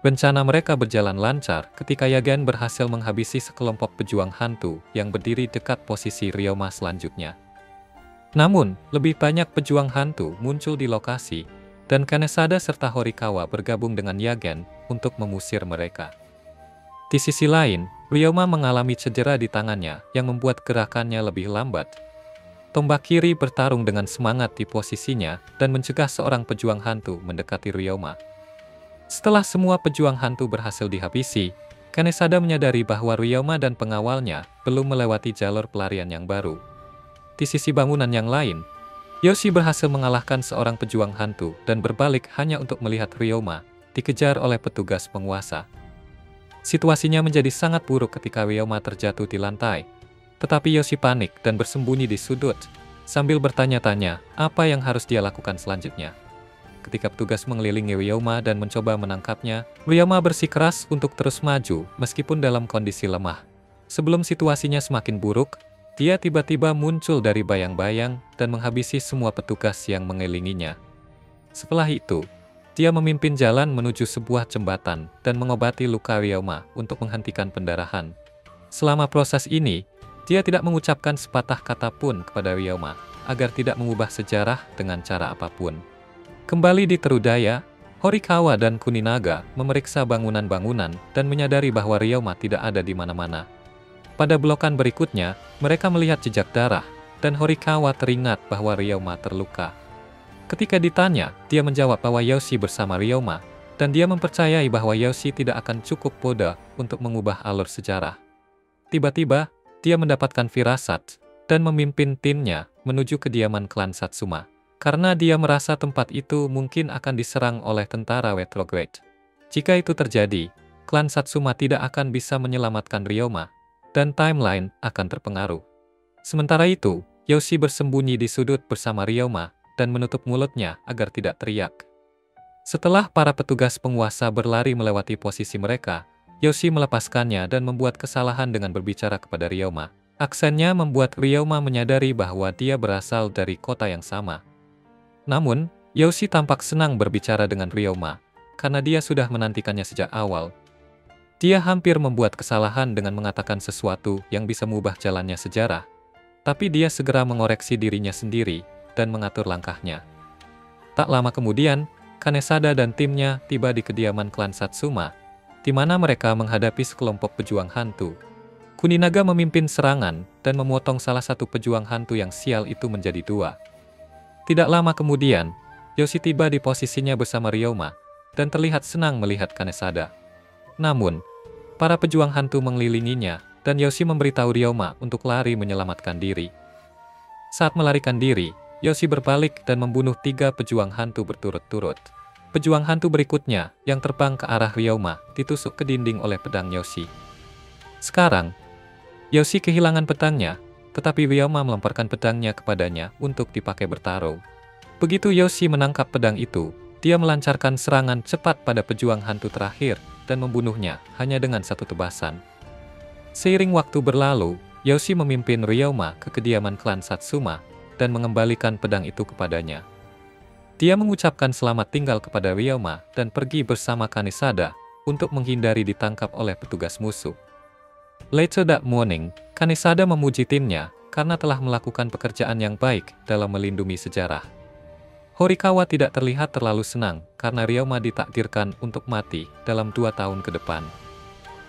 Rencana mereka berjalan lancar ketika Yagen berhasil menghabisi sekelompok pejuang hantu yang berdiri dekat posisi Ryoma selanjutnya. Namun, lebih banyak pejuang hantu muncul di lokasi, dan Kanesada serta Horikawa bergabung dengan Yagen untuk mengusir mereka. Di sisi lain, Ryoma mengalami cedera di tangannya yang membuat gerakannya lebih lambat. Tombak kiri bertarung dengan semangat di posisinya dan mencegah seorang pejuang hantu mendekati Ryoma. Setelah semua pejuang hantu berhasil dihabisi, Kanesada menyadari bahwa Ryoma dan pengawalnya belum melewati jalur pelarian yang baru. Di sisi bangunan yang lain, Yoshi berhasil mengalahkan seorang pejuang hantu dan berbalik hanya untuk melihat Ryoma dikejar oleh petugas penguasa. Situasinya menjadi sangat buruk ketika Ryoma terjatuh di lantai, tetapi Yoshi panik dan bersembunyi di sudut, sambil bertanya-tanya apa yang harus dia lakukan selanjutnya. Ketika petugas mengelilingi Ryoma dan mencoba menangkapnya, Ryoma bersikeras untuk terus maju meskipun dalam kondisi lemah. Sebelum situasinya semakin buruk, dia tiba-tiba muncul dari bayang-bayang dan menghabisi semua petugas yang mengelilinginya. Setelah itu, dia memimpin jalan menuju sebuah jembatan dan mengobati luka Ryoma untuk menghentikan pendarahan. Selama proses ini, dia tidak mengucapkan sepatah kata pun kepada Ryoma agar tidak mengubah sejarah dengan cara apapun. Kembali di Terudaya, Horikawa dan Kuninaga memeriksa bangunan-bangunan dan menyadari bahwa Ryoma tidak ada di mana-mana. Pada blokan berikutnya, mereka melihat jejak darah, dan Horikawa teringat bahwa Ryoma terluka. Ketika ditanya, dia menjawab bahwa Yoshi bersama Ryoma, dan dia mempercayai bahwa Yoshi tidak akan cukup bodoh untuk mengubah alur sejarah. Tiba-tiba, dia mendapatkan firasat, dan memimpin timnya menuju kediaman klan Satsuma, karena dia merasa tempat itu mungkin akan diserang oleh tentara retrograde. Jika itu terjadi, klan Satsuma tidak akan bisa menyelamatkan Ryoma, dan timeline akan terpengaruh. Sementara itu, Yoshi bersembunyi di sudut bersama Ryoma, dan menutup mulutnya agar tidak teriak. Setelah para petugas penguasa berlari melewati posisi mereka, Yoshi melepaskannya dan membuat kesalahan dengan berbicara kepada Ryoma. Aksennya membuat Ryoma menyadari bahwa dia berasal dari kota yang sama. Namun, Yoshi tampak senang berbicara dengan Ryoma, karena dia sudah menantikannya sejak awal. Dia hampir membuat kesalahan dengan mengatakan sesuatu yang bisa mengubah jalannya sejarah, tapi dia segera mengoreksi dirinya sendiri dan mengatur langkahnya. Tak lama kemudian, Kanesada dan timnya tiba di kediaman klan Satsuma, di mana mereka menghadapi sekelompok pejuang hantu. Kuninaga memimpin serangan dan memotong salah satu pejuang hantu yang sial itu menjadi dua. Tidak lama kemudian, Yoshi tiba di posisinya bersama Ryoma, dan terlihat senang melihat Kanesada. Namun, para pejuang hantu mengelilinginya, dan Yoshi memberitahu Ryoma untuk lari menyelamatkan diri. Saat melarikan diri, Yoshi berbalik dan membunuh 3 pejuang hantu berturut-turut. Pejuang hantu berikutnya, yang terbang ke arah Ryoma, ditusuk ke dinding oleh pedang Yoshi. Sekarang, Yoshi kehilangan pedangnya, tetapi Ryoma melemparkan pedangnya kepadanya untuk dipakai bertarung. Begitu Yoshi menangkap pedang itu, dia melancarkan serangan cepat pada pejuang hantu terakhir, dan membunuhnya hanya dengan satu tebasan. Seiring waktu berlalu, Yoshi memimpin Ryoma ke kediaman klan Satsuma, dan mengembalikan pedang itu kepadanya. Dia mengucapkan selamat tinggal kepada Ryoma dan pergi bersama Kanesada untuk menghindari ditangkap oleh petugas musuh. Later that morning, Kanesada memuji timnya karena telah melakukan pekerjaan yang baik dalam melindungi sejarah. Horikawa tidak terlihat terlalu senang karena Ryoma ditakdirkan untuk mati dalam 2 tahun ke depan.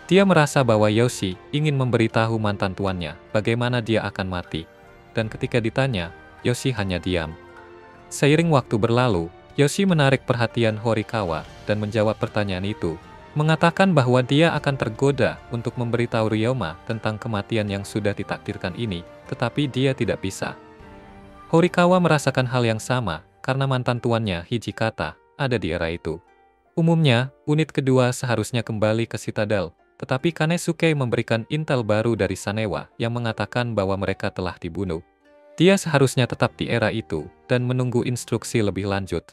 Dia merasa bahwa Yoshi ingin memberitahu mantan tuannya bagaimana dia akan mati. Dan ketika ditanya, Yoshi hanya diam. Seiring waktu berlalu, Yoshi menarik perhatian Horikawa dan menjawab pertanyaan itu, mengatakan bahwa dia akan tergoda untuk memberitahu Ryoma tentang kematian yang sudah ditakdirkan ini, tetapi dia tidak bisa. Horikawa merasakan hal yang sama karena mantan tuannya Hijikata ada di era itu. Umumnya, unit kedua seharusnya kembali ke Citadel, tetapi Kanesuke memberikan intel baru dari Sanewa yang mengatakan bahwa mereka telah dibunuh. Dia seharusnya tetap di era itu dan menunggu instruksi lebih lanjut.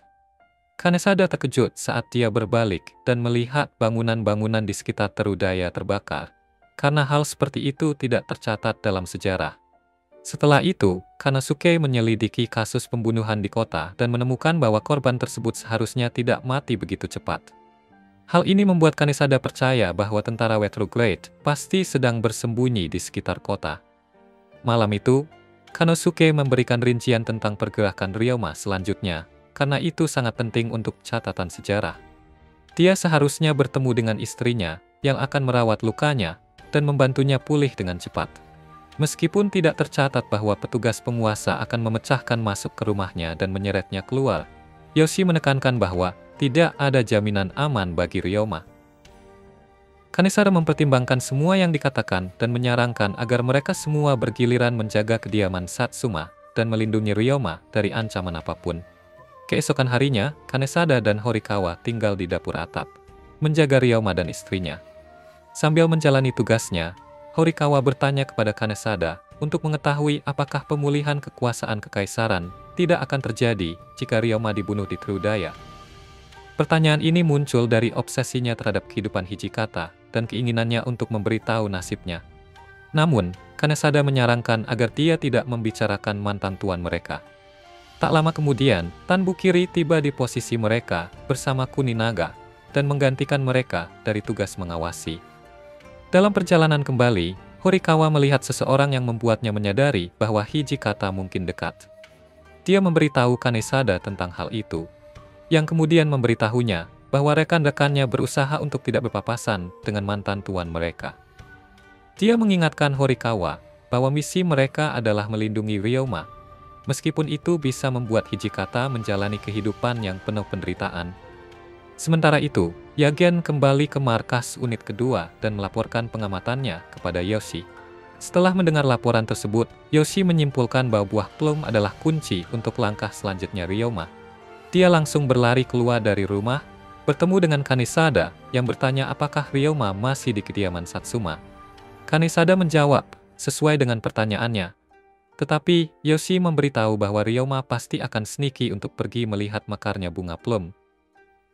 Kanesada terkejut saat dia berbalik dan melihat bangunan-bangunan di sekitar Terudaya terbakar, karena hal seperti itu tidak tercatat dalam sejarah. Setelah itu, Kanosuke menyelidiki kasus pembunuhan di kota dan menemukan bahwa korban tersebut seharusnya tidak mati begitu cepat. Hal ini membuat Kanesada percaya bahwa tentara Retrograde pasti sedang bersembunyi di sekitar kota. Malam itu, Kanosuke memberikan rincian tentang pergerakan Ryoma selanjutnya, karena itu sangat penting untuk catatan sejarah. Dia seharusnya bertemu dengan istrinya yang akan merawat lukanya dan membantunya pulih dengan cepat. Meskipun tidak tercatat bahwa petugas penguasa akan memecahkan masuk ke rumahnya dan menyeretnya keluar, Yoshi menekankan bahwa tidak ada jaminan aman bagi Ryoma. Kanesada mempertimbangkan semua yang dikatakan dan menyarankan agar mereka semua bergiliran menjaga kediaman Satsuma dan melindungi Ryoma dari ancaman apapun. Keesokan harinya, Kanesada dan Horikawa tinggal di dapur atap, menjaga Ryoma dan istrinya. Sambil menjalani tugasnya, Horikawa bertanya kepada Kanesada untuk mengetahui apakah pemulihan kekuasaan kekaisaran tidak akan terjadi jika Ryoma dibunuh di Terudaya. Pertanyaan ini muncul dari obsesinya terhadap kehidupan Hijikata dan keinginannya untuk memberitahu nasibnya. Namun, Kanesada menyarankan agar dia tidak membicarakan mantan tuan mereka. Tak lama kemudian, Tanbukiri tiba di posisi mereka bersama Kuninaga dan menggantikan mereka dari tugas mengawasi. Dalam perjalanan kembali, Horikawa melihat seseorang yang membuatnya menyadari bahwa Hijikata mungkin dekat. Dia memberitahu Kanesada tentang hal itu, yang kemudian memberitahunya bahwa rekan-rekannya berusaha untuk tidak berpapasan dengan mantan tuan mereka. Dia mengingatkan Horikawa bahwa misi mereka adalah melindungi Ryoma, meskipun itu bisa membuat Hijikata menjalani kehidupan yang penuh penderitaan. Sementara itu, Yagen kembali ke markas unit kedua dan melaporkan pengamatannya kepada Yoshi. Setelah mendengar laporan tersebut, Yoshi menyimpulkan bahwa buah plum adalah kunci untuk langkah selanjutnya Ryoma. Dia langsung berlari keluar dari rumah, bertemu dengan Kanesada yang bertanya apakah Ryoma masih di kediaman Satsuma. Kanesada menjawab sesuai dengan pertanyaannya. Tetapi, Yoshi memberitahu bahwa Ryoma pasti akan sneaky untuk pergi melihat mekarnya bunga plum.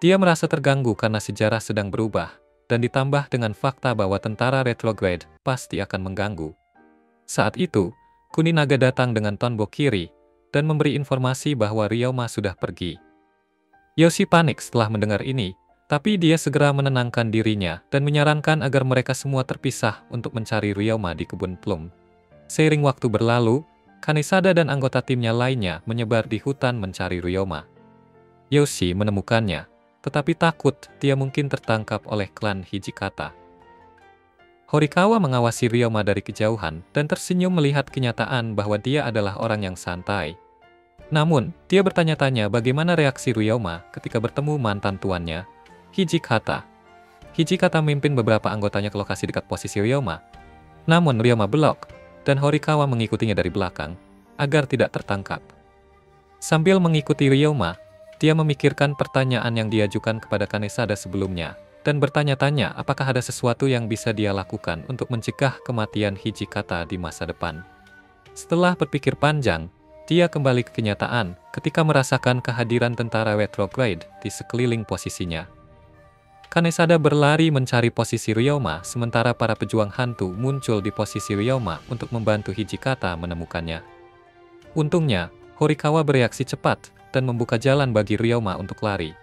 Dia merasa terganggu karena sejarah sedang berubah, dan ditambah dengan fakta bahwa tentara Retrograde pasti akan mengganggu. Saat itu, Kuninaga datang dengan Tanbukiri, dan memberi informasi bahwa Ryoma sudah pergi. Yoshi panik setelah mendengar ini, tapi dia segera menenangkan dirinya dan menyarankan agar mereka semua terpisah untuk mencari Ryoma di kebun plum. Seiring waktu berlalu, Kanesada dan anggota timnya lainnya menyebar di hutan mencari Ryoma. Yoshi menemukannya, tetapi takut dia mungkin tertangkap oleh klan Hijikata. Horikawa mengawasi Ryoma dari kejauhan dan tersenyum melihat kenyataan bahwa dia adalah orang yang santai. Namun, dia bertanya-tanya bagaimana reaksi Ryoma ketika bertemu mantan tuannya, Hijikata. Hijikata memimpin beberapa anggotanya ke lokasi dekat posisi Ryoma. Namun Ryoma belok, dan Horikawa mengikutinya dari belakang, agar tidak tertangkap. Sambil mengikuti Ryoma, dia memikirkan pertanyaan yang diajukan kepada Kanesada sebelumnya, dan bertanya-tanya apakah ada sesuatu yang bisa dia lakukan untuk mencegah kematian Hijikata di masa depan. Setelah berpikir panjang, dia kembali ke kenyataan ketika merasakan kehadiran tentara Retrograde di sekeliling posisinya. Kanesada berlari mencari posisi Ryoma, sementara para pejuang hantu muncul di posisi Ryoma untuk membantu Hijikata menemukannya. Untungnya, Horikawa bereaksi cepat dan membuka jalan bagi Ryoma untuk lari.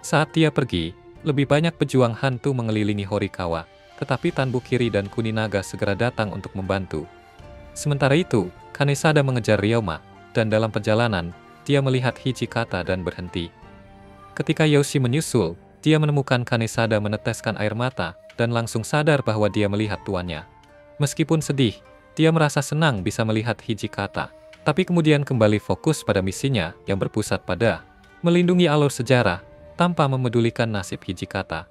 Saat dia pergi, lebih banyak pejuang hantu mengelilingi Horikawa, tetapi Tanbukiri dan Kuninaga segera datang untuk membantu. Sementara itu, Kanesada mengejar Ryoma, dan dalam perjalanan, dia melihat Hijikata dan berhenti. Ketika Yoshi menyusul, dia menemukan Kanesada meneteskan air mata dan langsung sadar bahwa dia melihat tuannya. Meskipun sedih, dia merasa senang bisa melihat Hijikata, tapi kemudian kembali fokus pada misinya yang berpusat pada melindungi alur sejarah tanpa memedulikan nasib Hijikata.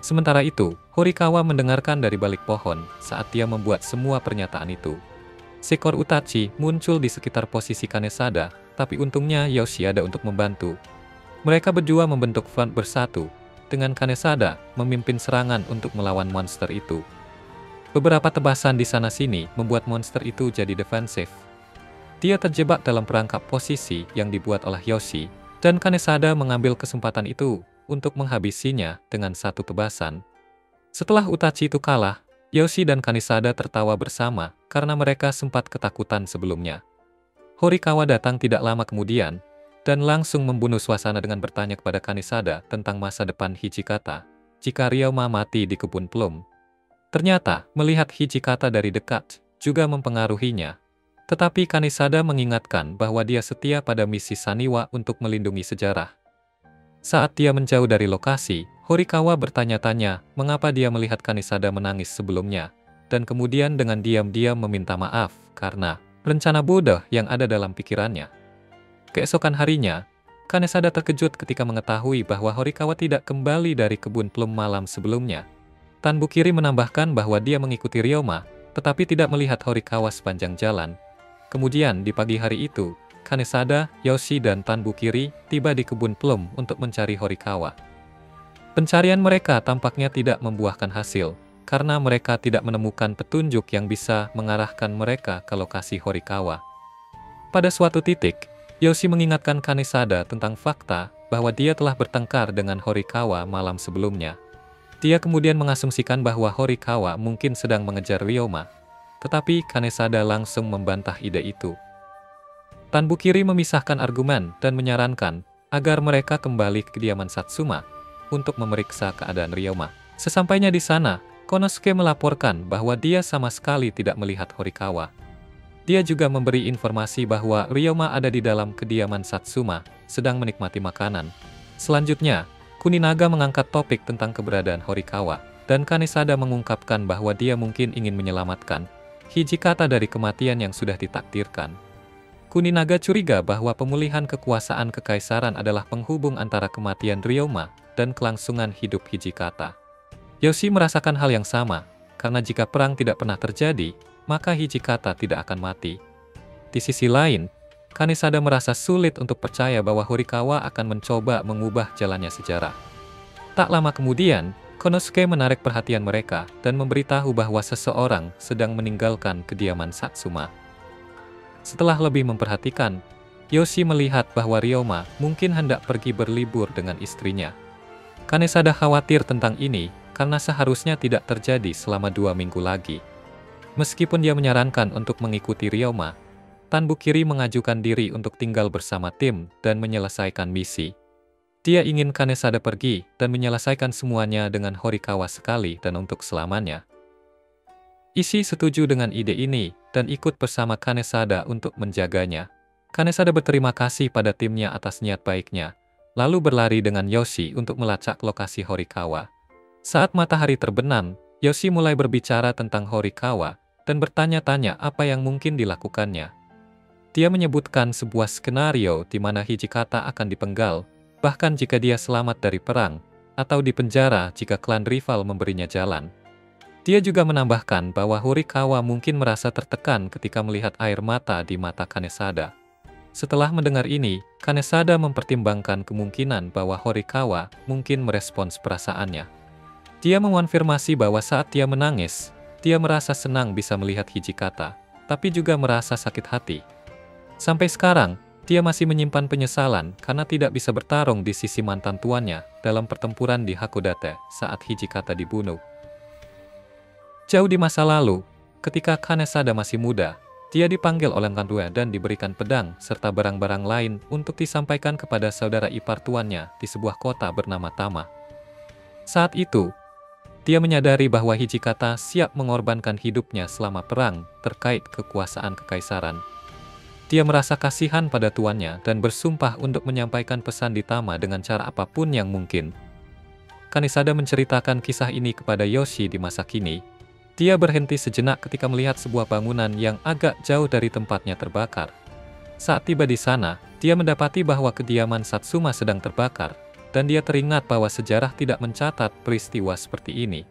Sementara itu, Horikawa mendengarkan dari balik pohon saat dia membuat semua pernyataan itu. Seekor Utachi muncul di sekitar posisi Kanesada, tapi untungnya Yoshi ada untuk membantu. Mereka berdua membentuk front bersatu, dengan Kanesada memimpin serangan untuk melawan monster itu. Beberapa tebasan di sana-sini membuat monster itu jadi defensif. Dia terjebak dalam perangkap posisi yang dibuat oleh Yoshi, dan Kanesada mengambil kesempatan itu untuk menghabisinya dengan satu tebasan. Setelah Utachi itu kalah, Yoshi dan Kanesada tertawa bersama karena mereka sempat ketakutan sebelumnya. Horikawa datang tidak lama kemudian, dan langsung membunuh suasana dengan bertanya kepada Kanesada tentang masa depan Hijikata jika Ryoma mati di kebun plum. Ternyata, melihat Hijikata dari dekat juga mempengaruhinya. Tetapi Kanesada mengingatkan bahwa dia setia pada misi Saniwa untuk melindungi sejarah. Saat dia menjauh dari lokasi, Horikawa bertanya-tanya mengapa dia melihat Kanesada menangis sebelumnya, dan kemudian dengan diam-diam meminta maaf karena rencana bodoh yang ada dalam pikirannya. Keesokan harinya, Kanesada terkejut ketika mengetahui bahwa Horikawa tidak kembali dari kebun plum malam sebelumnya. Tanbukiri menambahkan bahwa dia mengikuti Ryoma, tetapi tidak melihat Horikawa sepanjang jalan. Kemudian di pagi hari itu, Kanesada, Yoshi, dan Tanbukiri tiba di kebun plum untuk mencari Horikawa. Pencarian mereka tampaknya tidak membuahkan hasil, karena mereka tidak menemukan petunjuk yang bisa mengarahkan mereka ke lokasi Horikawa. Pada suatu titik, Yoshi mengingatkan Kanesada tentang fakta bahwa dia telah bertengkar dengan Horikawa malam sebelumnya. Dia kemudian mengasumsikan bahwa Horikawa mungkin sedang mengejar Ryoma. Tetapi Kanesada langsung membantah ide itu. Tanbukiri memisahkan argumen dan menyarankan agar mereka kembali ke kediaman Satsuma untuk memeriksa keadaan Ryoma. Sesampainya di sana, Konosuke melaporkan bahwa dia sama sekali tidak melihat Horikawa. Dia juga memberi informasi bahwa Ryoma ada di dalam kediaman Satsuma, sedang menikmati makanan. Selanjutnya, Kuninaga mengangkat topik tentang keberadaan Horikawa, dan Kanesada mengungkapkan bahwa dia mungkin ingin menyelamatkan Hijikata dari kematian yang sudah ditakdirkan. Kuninaga curiga bahwa pemulihan kekuasaan kekaisaran adalah penghubung antara kematian Ryoma dan kelangsungan hidup Hijikata. Yoshi merasakan hal yang sama, karena jika perang tidak pernah terjadi, maka Hijikata tidak akan mati. Di sisi lain, Kanesada merasa sulit untuk percaya bahwa Horikawa akan mencoba mengubah jalannya sejarah. Tak lama kemudian, Konosuke menarik perhatian mereka dan memberitahu bahwa seseorang sedang meninggalkan kediaman Satsuma. Setelah lebih memperhatikan, Yoshi melihat bahwa Ryoma mungkin hendak pergi berlibur dengan istrinya. Kanesada khawatir tentang ini karena seharusnya tidak terjadi selama 2 minggu lagi. Meskipun dia menyarankan untuk mengikuti Ryoma, Tanbukiri mengajukan diri untuk tinggal bersama tim dan menyelesaikan misi. Dia ingin Kanesada pergi dan menyelesaikan semuanya dengan Horikawa sekali dan untuk selamanya. Ishii setuju dengan ide ini dan ikut bersama Kanesada untuk menjaganya. Kanesada berterima kasih pada timnya atas niat baiknya, lalu berlari dengan Yoshi untuk melacak lokasi Horikawa. Saat matahari terbenam, Yoshi mulai berbicara tentang Horikawa dan bertanya-tanya apa yang mungkin dilakukannya. Dia menyebutkan sebuah skenario di mana Hijikata akan dipenggal, bahkan jika dia selamat dari perang, atau dipenjara jika klan rival memberinya jalan. Dia juga menambahkan bahwa Horikawa mungkin merasa tertekan ketika melihat air mata di mata Kanesada. Setelah mendengar ini, Kanesada mempertimbangkan kemungkinan bahwa Horikawa mungkin merespons perasaannya. Dia mengonfirmasi bahwa saat dia menangis, dia merasa senang bisa melihat Hijikata, tapi juga merasa sakit hati. Sampai sekarang, dia masih menyimpan penyesalan karena tidak bisa bertarung di sisi mantan tuannya dalam pertempuran di Hakodate saat Hijikata dibunuh. Jauh di masa lalu, ketika Kanesada masih muda, dia dipanggil oleh Kandue dan diberikan pedang serta barang-barang lain untuk disampaikan kepada saudara ipar tuannya di sebuah kota bernama Tama. Saat itu, dia menyadari bahwa Hijikata siap mengorbankan hidupnya selama perang terkait kekuasaan kekaisaran. Dia merasa kasihan pada tuannya dan bersumpah untuk menyampaikan pesan di Tama dengan cara apapun yang mungkin. Kanesada menceritakan kisah ini kepada Yoshi di masa kini. Dia berhenti sejenak ketika melihat sebuah bangunan yang agak jauh dari tempatnya terbakar. Saat tiba di sana, Dia mendapati bahwa kediaman Satsuma sedang terbakar, dan dia teringat bahwa sejarah tidak mencatat peristiwa seperti ini.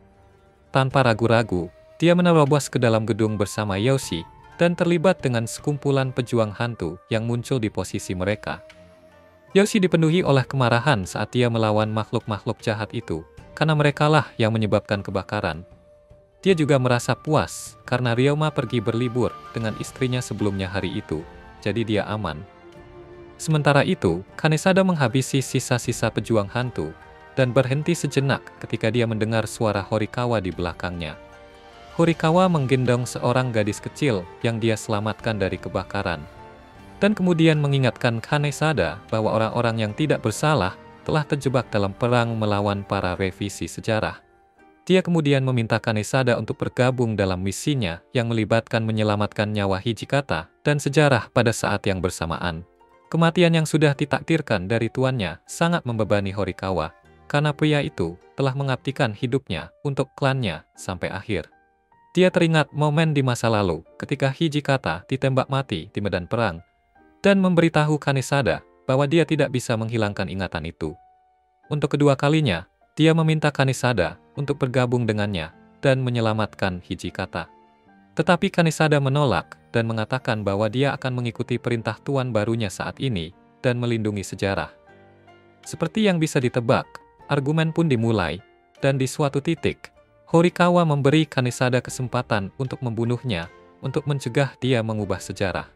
Tanpa ragu-ragu, dia menerobos ke dalam gedung bersama Yoshi, dan terlibat dengan sekumpulan pejuang hantu yang muncul di posisi mereka. Yoshi dipenuhi oleh kemarahan saat dia melawan makhluk-makhluk jahat itu, karena merekalah yang menyebabkan kebakaran. Dia juga merasa puas, karena Ryoma pergi berlibur dengan istrinya sebelumnya hari itu, jadi dia aman. Sementara itu, Kanesada menghabisi sisa-sisa pejuang hantu, dan berhenti sejenak ketika dia mendengar suara Horikawa di belakangnya. Horikawa menggendong seorang gadis kecil yang dia selamatkan dari kebakaran, dan kemudian mengingatkan Kanesada bahwa orang-orang yang tidak bersalah telah terjebak dalam perang melawan para revisi sejarah. Dia kemudian meminta Kanesada untuk bergabung dalam misinya yang melibatkan menyelamatkan nyawa Hijikata dan sejarah pada saat yang bersamaan. Kematian yang sudah ditakdirkan dari tuannya sangat membebani Horikawa, karena pria itu telah mengabdikan hidupnya untuk klannya sampai akhir. Dia teringat momen di masa lalu ketika Hijikata ditembak mati di medan perang, dan memberitahu Kanesada bahwa dia tidak bisa menghilangkan ingatan itu. Untuk kedua kalinya, dia meminta Kanesada untuk bergabung dengannya dan menyelamatkan Hijikata. Tetapi Kanesada menolak dan mengatakan bahwa dia akan mengikuti perintah tuan barunya saat ini dan melindungi sejarah. Seperti yang bisa ditebak, argumen pun dimulai, dan di suatu titik, Horikawa memberi Kanesada kesempatan untuk membunuhnya untuk mencegah dia mengubah sejarah.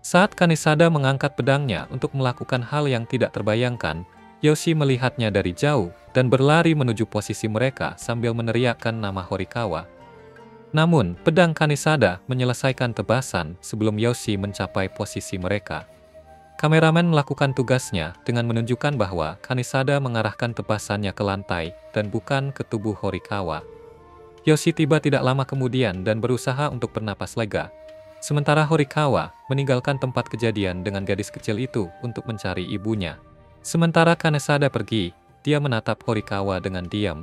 Saat Kanesada mengangkat pedangnya untuk melakukan hal yang tidak terbayangkan, Yoshi melihatnya dari jauh dan berlari menuju posisi mereka sambil meneriakkan nama Horikawa. Namun, pedang Kanesada menyelesaikan tebasan sebelum Yoshi mencapai posisi mereka. Kameramen melakukan tugasnya dengan menunjukkan bahwa Kanesada mengarahkan tebasannya ke lantai dan bukan ke tubuh Horikawa. Yoshi tiba tidak lama kemudian dan berusaha untuk bernapas lega. Sementara Horikawa meninggalkan tempat kejadian dengan gadis kecil itu untuk mencari ibunya. Sementara Kanesada pergi, dia menatap Horikawa dengan diam.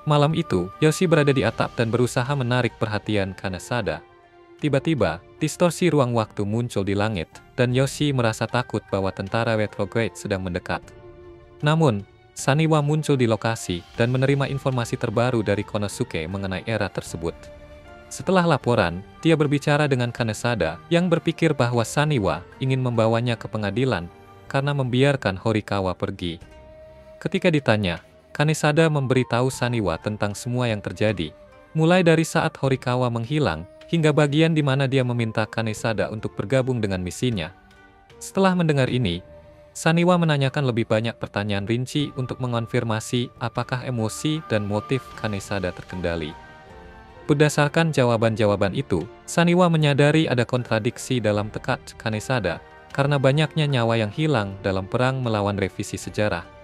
Malam itu, Yoshi berada di atap dan berusaha menarik perhatian Kanesada. Tiba-tiba, distorsi ruang waktu muncul di langit, dan Yoshi merasa takut bahwa tentara retrograde sedang mendekat. Namun, Saniwa muncul di lokasi dan menerima informasi terbaru dari Konosuke mengenai era tersebut. Setelah laporan, dia berbicara dengan Kanesada yang berpikir bahwa Saniwa ingin membawanya ke pengadilan karena membiarkan Horikawa pergi. Ketika ditanya, Kanesada memberitahu Saniwa tentang semua yang terjadi, mulai dari saat Horikawa menghilang, hingga bagian di mana dia meminta Kanesada untuk bergabung dengan misinya. Setelah mendengar ini, Saniwa menanyakan lebih banyak pertanyaan rinci untuk mengonfirmasi apakah emosi dan motif Kanesada terkendali. Berdasarkan jawaban-jawaban itu, Saniwa menyadari ada kontradiksi dalam tekad Kanesada, karena banyaknya nyawa yang hilang dalam perang melawan revisi sejarah.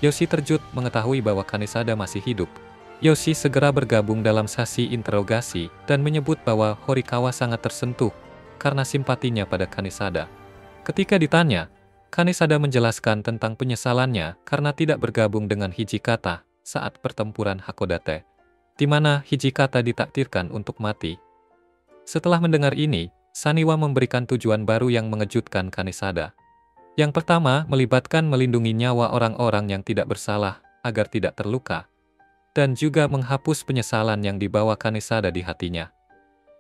Yoshi terkejut mengetahui bahwa Kanesada masih hidup. Yoshi segera bergabung dalam sesi interogasi dan menyebut bahwa Horikawa sangat tersentuh karena simpatinya pada Kanesada. Ketika ditanya, Kanesada menjelaskan tentang penyesalannya karena tidak bergabung dengan Hijikata saat pertempuran Hakodate, di mana Hijikata ditakdirkan untuk mati. Setelah mendengar ini, Saniwa memberikan tujuan baru yang mengejutkan Kanesada. Yang pertama, melibatkan melindungi nyawa orang-orang yang tidak bersalah agar tidak terluka, dan juga menghapus penyesalan yang dibawa Kanesada di hatinya.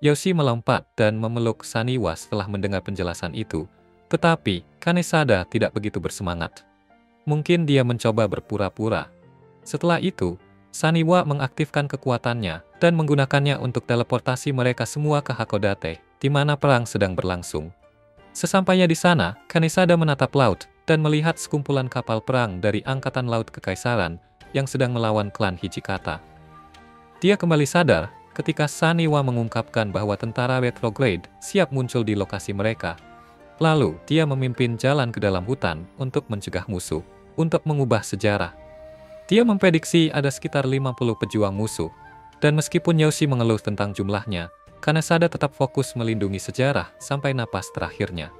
Yoshi melompat dan memeluk Saniwa setelah mendengar penjelasan itu, tetapi Kanesada tidak begitu bersemangat. Mungkin dia mencoba berpura-pura. Setelah itu, Saniwa mengaktifkan kekuatannya dan menggunakannya untuk teleportasi mereka semua ke Hakodate, di mana perang sedang berlangsung. Sesampainya di sana, Kanesada menatap laut dan melihat sekumpulan kapal perang dari Angkatan Laut Kekaisaran yang sedang melawan klan Hijikata. Dia kembali sadar ketika Saniwa mengungkapkan bahwa tentara retrograde siap muncul di lokasi mereka. Lalu, dia memimpin jalan ke dalam hutan untuk mencegah musuh, untuk mengubah sejarah. Dia memprediksi ada sekitar 50 pejuang musuh, dan meskipun Yoshi mengeluh tentang jumlahnya, Kanesada tetap fokus melindungi sejarah sampai napas terakhirnya.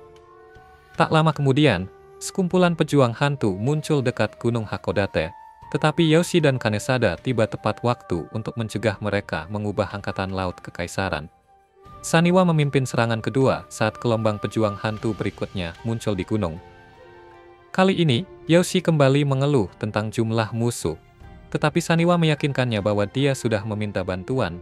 Tak lama kemudian, sekumpulan pejuang hantu muncul dekat Gunung Hakodate, tetapi Yoshi dan Kanesada tiba tepat waktu untuk mencegah mereka mengubah Angkatan Laut Kekaisaran. Saniwa memimpin serangan kedua saat gelombang pejuang hantu berikutnya muncul di gunung. Kali ini, Yoshi kembali mengeluh tentang jumlah musuh, tetapi Saniwa meyakinkannya bahwa dia sudah meminta bantuan.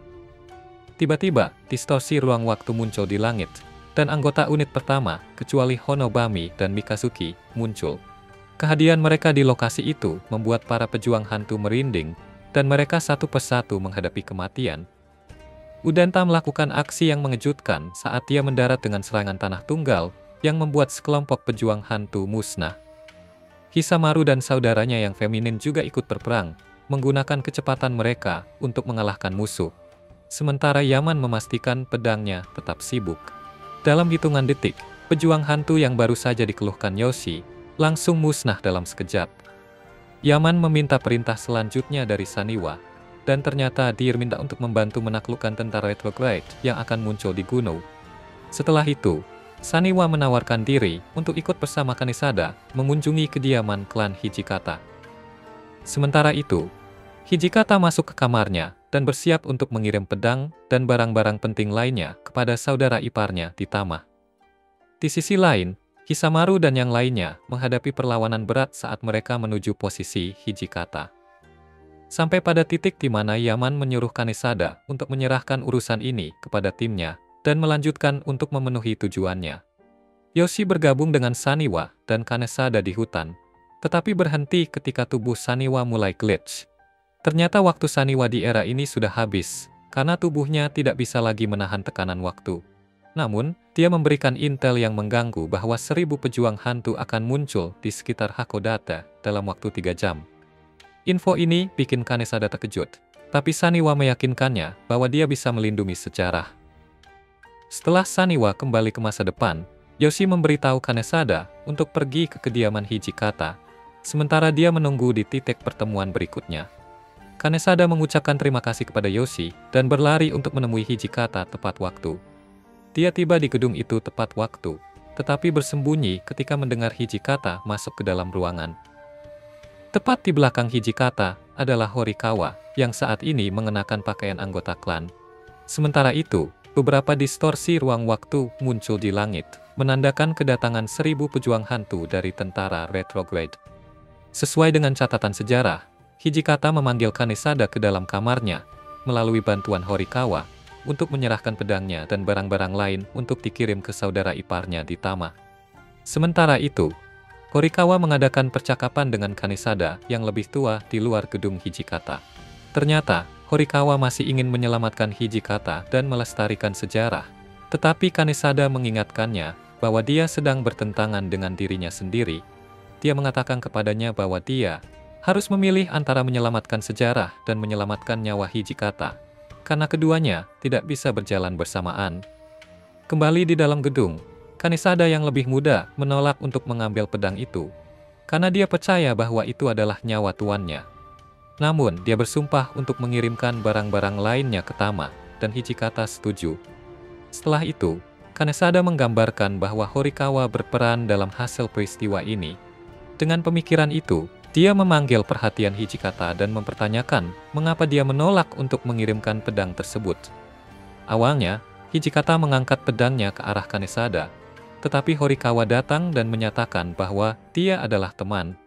Tiba-tiba, distorsi ruang waktu muncul di langit, dan anggota unit pertama, kecuali Honobami dan Mikazuki, muncul. Kehadiran mereka di lokasi itu membuat para pejuang hantu merinding, dan mereka satu persatu menghadapi kematian. Udenta melakukan aksi yang mengejutkan saat dia mendarat dengan serangan tanah tunggal yang membuat sekelompok pejuang hantu musnah. Hisamaru dan saudaranya yang feminin juga ikut berperang, menggunakan kecepatan mereka untuk mengalahkan musuh. Sementara Yaman memastikan pedangnya tetap sibuk. Dalam hitungan detik, pejuang hantu yang baru saja dikeluhkan Yoshi langsung musnah dalam sekejap. Yaman meminta perintah selanjutnya dari Saniwa, dan ternyata dia minta untuk membantu menaklukkan tentara retrograde yang akan muncul di gunung. Setelah itu, Saniwa menawarkan diri untuk ikut bersama Kanesada mengunjungi kediaman klan Hijikata. Sementara itu, Hijikata masuk ke kamarnya dan bersiap untuk mengirim pedang dan barang-barang penting lainnya kepada saudara iparnya di Tama. Di sisi lain, Hisamaru dan yang lainnya menghadapi perlawanan berat saat mereka menuju posisi Hijikata. Sampai pada titik di mana Yaman menyuruh Kanesada untuk menyerahkan urusan ini kepada timnya dan melanjutkan untuk memenuhi tujuannya. Yoshi bergabung dengan Saniwa dan Kanesada di hutan, tetapi berhenti ketika tubuh Saniwa mulai glitch. Ternyata waktu Saniwa di era ini sudah habis, karena tubuhnya tidak bisa lagi menahan tekanan waktu. Namun, dia memberikan intel yang mengganggu bahwa 1000 pejuang hantu akan muncul di sekitar Hakodate dalam waktu 3 jam. Info ini bikin Kanesada terkejut, tapi Saniwa meyakinkannya bahwa dia bisa melindungi sejarah. Setelah Saniwa kembali ke masa depan, Yoshi memberitahu Kanesada untuk pergi ke kediaman Hijikata, sementara dia menunggu di titik pertemuan berikutnya. Kanesada mengucapkan terima kasih kepada Yoshi dan berlari untuk menemui Hijikata tepat waktu. Dia tiba di gedung itu tepat waktu, tetapi bersembunyi ketika mendengar Hijikata masuk ke dalam ruangan. Tepat di belakang Hijikata adalah Horikawa, yang saat ini mengenakan pakaian anggota klan. Sementara itu, beberapa distorsi ruang waktu muncul di langit, menandakan kedatangan 1000 pejuang hantu dari tentara retrograde. Sesuai dengan catatan sejarah, Hijikata memanggil Kanesada ke dalam kamarnya, melalui bantuan Horikawa, untuk menyerahkan pedangnya dan barang-barang lain untuk dikirim ke saudara iparnya di Tama. Sementara itu, Horikawa mengadakan percakapan dengan Kanesada yang lebih tua di luar gedung Hijikata. Ternyata, Horikawa masih ingin menyelamatkan Hijikata dan melestarikan sejarah. Tetapi Kanesada mengingatkannya bahwa dia sedang bertentangan dengan dirinya sendiri. Dia mengatakan kepadanya bahwa dia harus memilih antara menyelamatkan sejarah dan menyelamatkan nyawa Hijikata, karena keduanya tidak bisa berjalan bersamaan. Kembali di dalam gedung, Kanesada yang lebih muda menolak untuk mengambil pedang itu, karena dia percaya bahwa itu adalah nyawa tuannya. Namun, dia bersumpah untuk mengirimkan barang-barang lainnya ke Tama, dan Hijikata setuju. Setelah itu, Kanesada menggambarkan bahwa Horikawa berperan dalam hasil peristiwa ini. Dengan pemikiran itu, dia memanggil perhatian Hijikata dan mempertanyakan mengapa dia menolak untuk mengirimkan pedang tersebut. Awalnya, Hijikata mengangkat pedangnya ke arah Kanesada, tetapi Horikawa datang dan menyatakan bahwa dia adalah teman.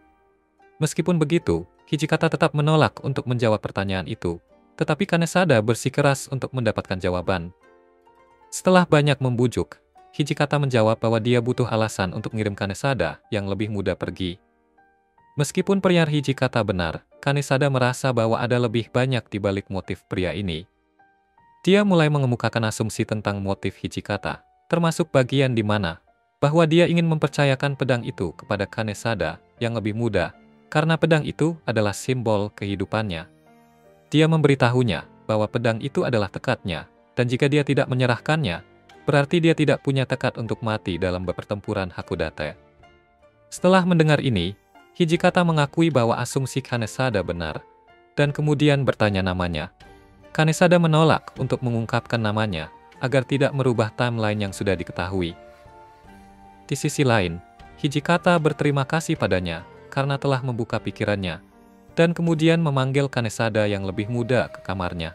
Meskipun begitu, Hijikata tetap menolak untuk menjawab pertanyaan itu, tetapi Kanesada bersikeras untuk mendapatkan jawaban. Setelah banyak membujuk, Hijikata menjawab bahwa dia butuh alasan untuk mengirim Kanesada yang lebih muda pergi. Meskipun pria Hijikata benar, Kanesada merasa bahwa ada lebih banyak di balik motif pria ini. Dia mulai mengemukakan asumsi tentang motif Hijikata, termasuk bagian di mana bahwa dia ingin mempercayakan pedang itu kepada Kanesada yang lebih muda, karena pedang itu adalah simbol kehidupannya. Dia memberitahunya bahwa pedang itu adalah tekadnya, dan jika dia tidak menyerahkannya, berarti dia tidak punya tekad untuk mati dalam pertempuran Hakodate. Setelah mendengar ini, Hijikata mengakui bahwa asumsi Kanesada benar, dan kemudian bertanya namanya. Kanesada menolak untuk mengungkapkan namanya, agar tidak merubah timeline yang sudah diketahui. Di sisi lain, Hijikata berterima kasih padanya karena telah membuka pikirannya, dan kemudian memanggil Kanesada yang lebih muda ke kamarnya.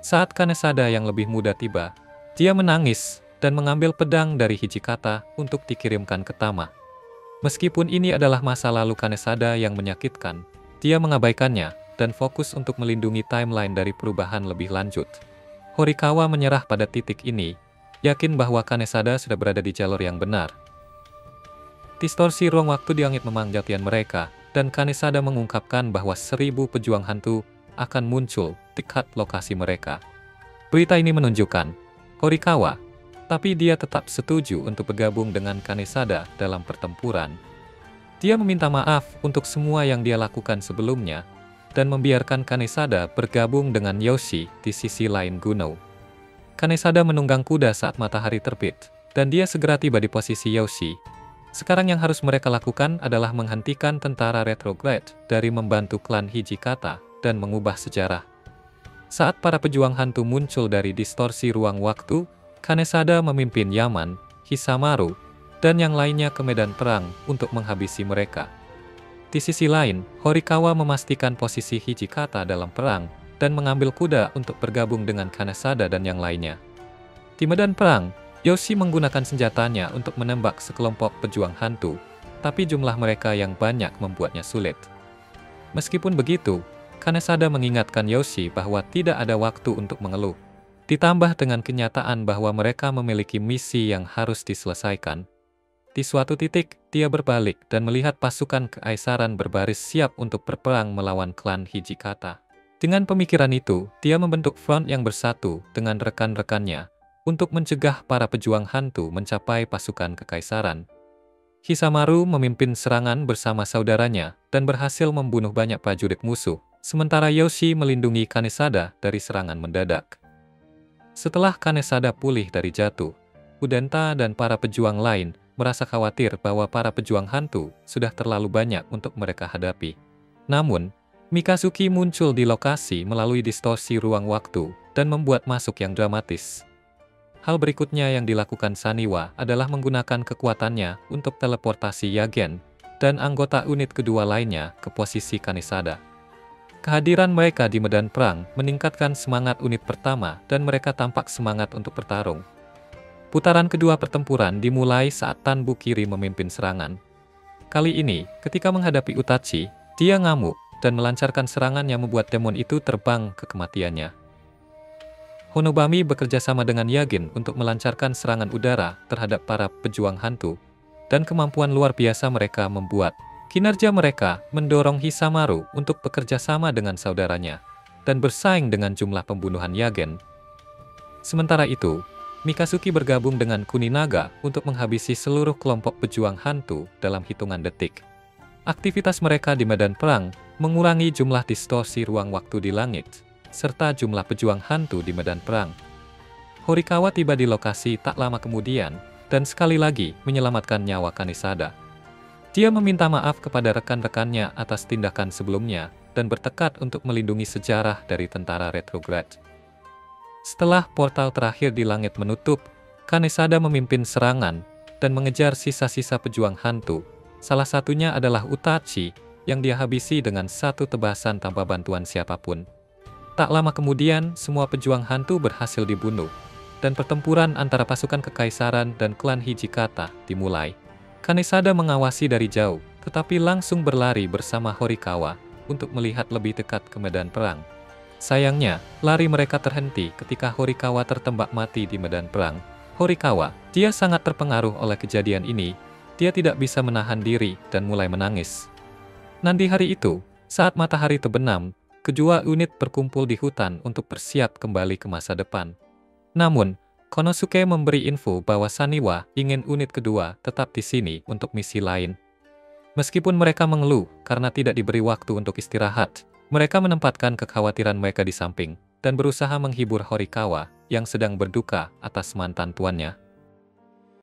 Saat Kanesada yang lebih muda tiba, Dia menangis dan mengambil pedang dari Hijikata untuk dikirimkan ke Tama. Meskipun ini adalah masa lalu Kanesada yang menyakitkan, dia mengabaikannya dan fokus untuk melindungi timeline dari perubahan lebih lanjut. Horikawa menyerah pada titik ini, yakin bahwa Kanesada sudah berada di jalur yang benar. Distorsi ruang waktu di langit memanjatkan mereka, dan Kanesada mengungkapkan bahwa 1000 pejuang hantu akan muncul di dekat lokasi mereka. Berita ini menunjukkan Horikawa, tapi dia tetap setuju untuk bergabung dengan Kanesada dalam pertempuran. Dia meminta maaf untuk semua yang dia lakukan sebelumnya, dan membiarkan Kanesada bergabung dengan Yoshi di sisi lain gunung. Kanesada menunggang kuda saat matahari terbit, dan dia segera tiba di posisi Yoshi. Sekarang yang harus mereka lakukan adalah menghentikan tentara retrograde dari membantu klan Hijikata dan mengubah sejarah. Saat para pejuang hantu muncul dari distorsi ruang waktu, Kanesada memimpin Yaman, Hisamaru, dan yang lainnya ke medan perang untuk menghabisi mereka. Di sisi lain, Horikawa memastikan posisi Hijikata dalam perang dan mengambil kuda untuk bergabung dengan Kanesada dan yang lainnya. Di medan perang, Yoshi menggunakan senjatanya untuk menembak sekelompok pejuang hantu, tapi jumlah mereka yang banyak membuatnya sulit. Meskipun begitu, Kanesada mengingatkan Yoshi bahwa tidak ada waktu untuk mengeluh. Ditambah dengan kenyataan bahwa mereka memiliki misi yang harus diselesaikan. Di suatu titik, dia berbalik dan melihat pasukan keaisaran berbaris siap untuk berperang melawan klan Hijikata. Dengan pemikiran itu, dia membentuk front yang bersatu dengan rekan-rekannya untuk mencegah para pejuang hantu mencapai pasukan kekaisaran. Hisamaru memimpin serangan bersama saudaranya dan berhasil membunuh banyak prajurit musuh, sementara Yoshi melindungi Kanesada dari serangan mendadak. Setelah Kanesada pulih dari jatuh, Udenta dan para pejuang lain merasa khawatir bahwa para pejuang hantu sudah terlalu banyak untuk mereka hadapi. Namun, Mikazuki muncul di lokasi melalui distorsi ruang waktu dan membuat masuk yang dramatis. Hal berikutnya yang dilakukan Saniwa adalah menggunakan kekuatannya untuk teleportasi Yagen dan anggota unit kedua lainnya ke posisi Kanesada. Kehadiran mereka di medan perang meningkatkan semangat unit pertama dan mereka tampak semangat untuk bertarung. Putaran kedua pertempuran dimulai saat Tanbu Kiri memimpin serangan. Kali ini, ketika menghadapi Utachi, dia ngamuk dan melancarkan serangan yang membuat demon itu terbang ke kematiannya. Honobami bekerja sama dengan Yagen untuk melancarkan serangan udara terhadap para pejuang hantu, dan kemampuan luar biasa mereka membuat kinerja mereka mendorong Hisamaru untuk bekerja sama dengan saudaranya dan bersaing dengan jumlah pembunuhan Yagen. Sementara itu, Mikazuki bergabung dengan Kuninaga untuk menghabisi seluruh kelompok pejuang hantu dalam hitungan detik. Aktivitas mereka di medan perang mengurangi jumlah distorsi ruang waktu di langit, serta jumlah pejuang hantu di medan perang. Horikawa tiba di lokasi tak lama kemudian, dan sekali lagi menyelamatkan nyawa Kanesada. Dia meminta maaf kepada rekan-rekannya atas tindakan sebelumnya dan bertekad untuk melindungi sejarah dari tentara retrograde. Setelah portal terakhir di langit menutup, Kanesada memimpin serangan dan mengejar sisa-sisa pejuang hantu. Salah satunya adalah Utachi yang dia habisi dengan satu tebasan tanpa bantuan siapapun. Tak lama kemudian, semua pejuang hantu berhasil dibunuh, dan pertempuran antara pasukan kekaisaran dan klan Hijikata dimulai. Kanesada mengawasi dari jauh, tetapi langsung berlari bersama Horikawa untuk melihat lebih dekat ke medan perang. Sayangnya, lari mereka terhenti ketika Horikawa tertembak mati di medan perang. Horikawa, dia sangat terpengaruh oleh kejadian ini. Dia tidak bisa menahan diri dan mulai menangis. Nanti hari itu, saat matahari terbenam, kedua unit berkumpul di hutan untuk bersiap kembali ke masa depan. Namun, Konosuke memberi info bahwa Saniwa ingin unit kedua tetap di sini untuk misi lain. Meskipun mereka mengeluh karena tidak diberi waktu untuk istirahat, mereka menempatkan kekhawatiran mereka di samping dan berusaha menghibur Horikawa yang sedang berduka atas mantan tuannya.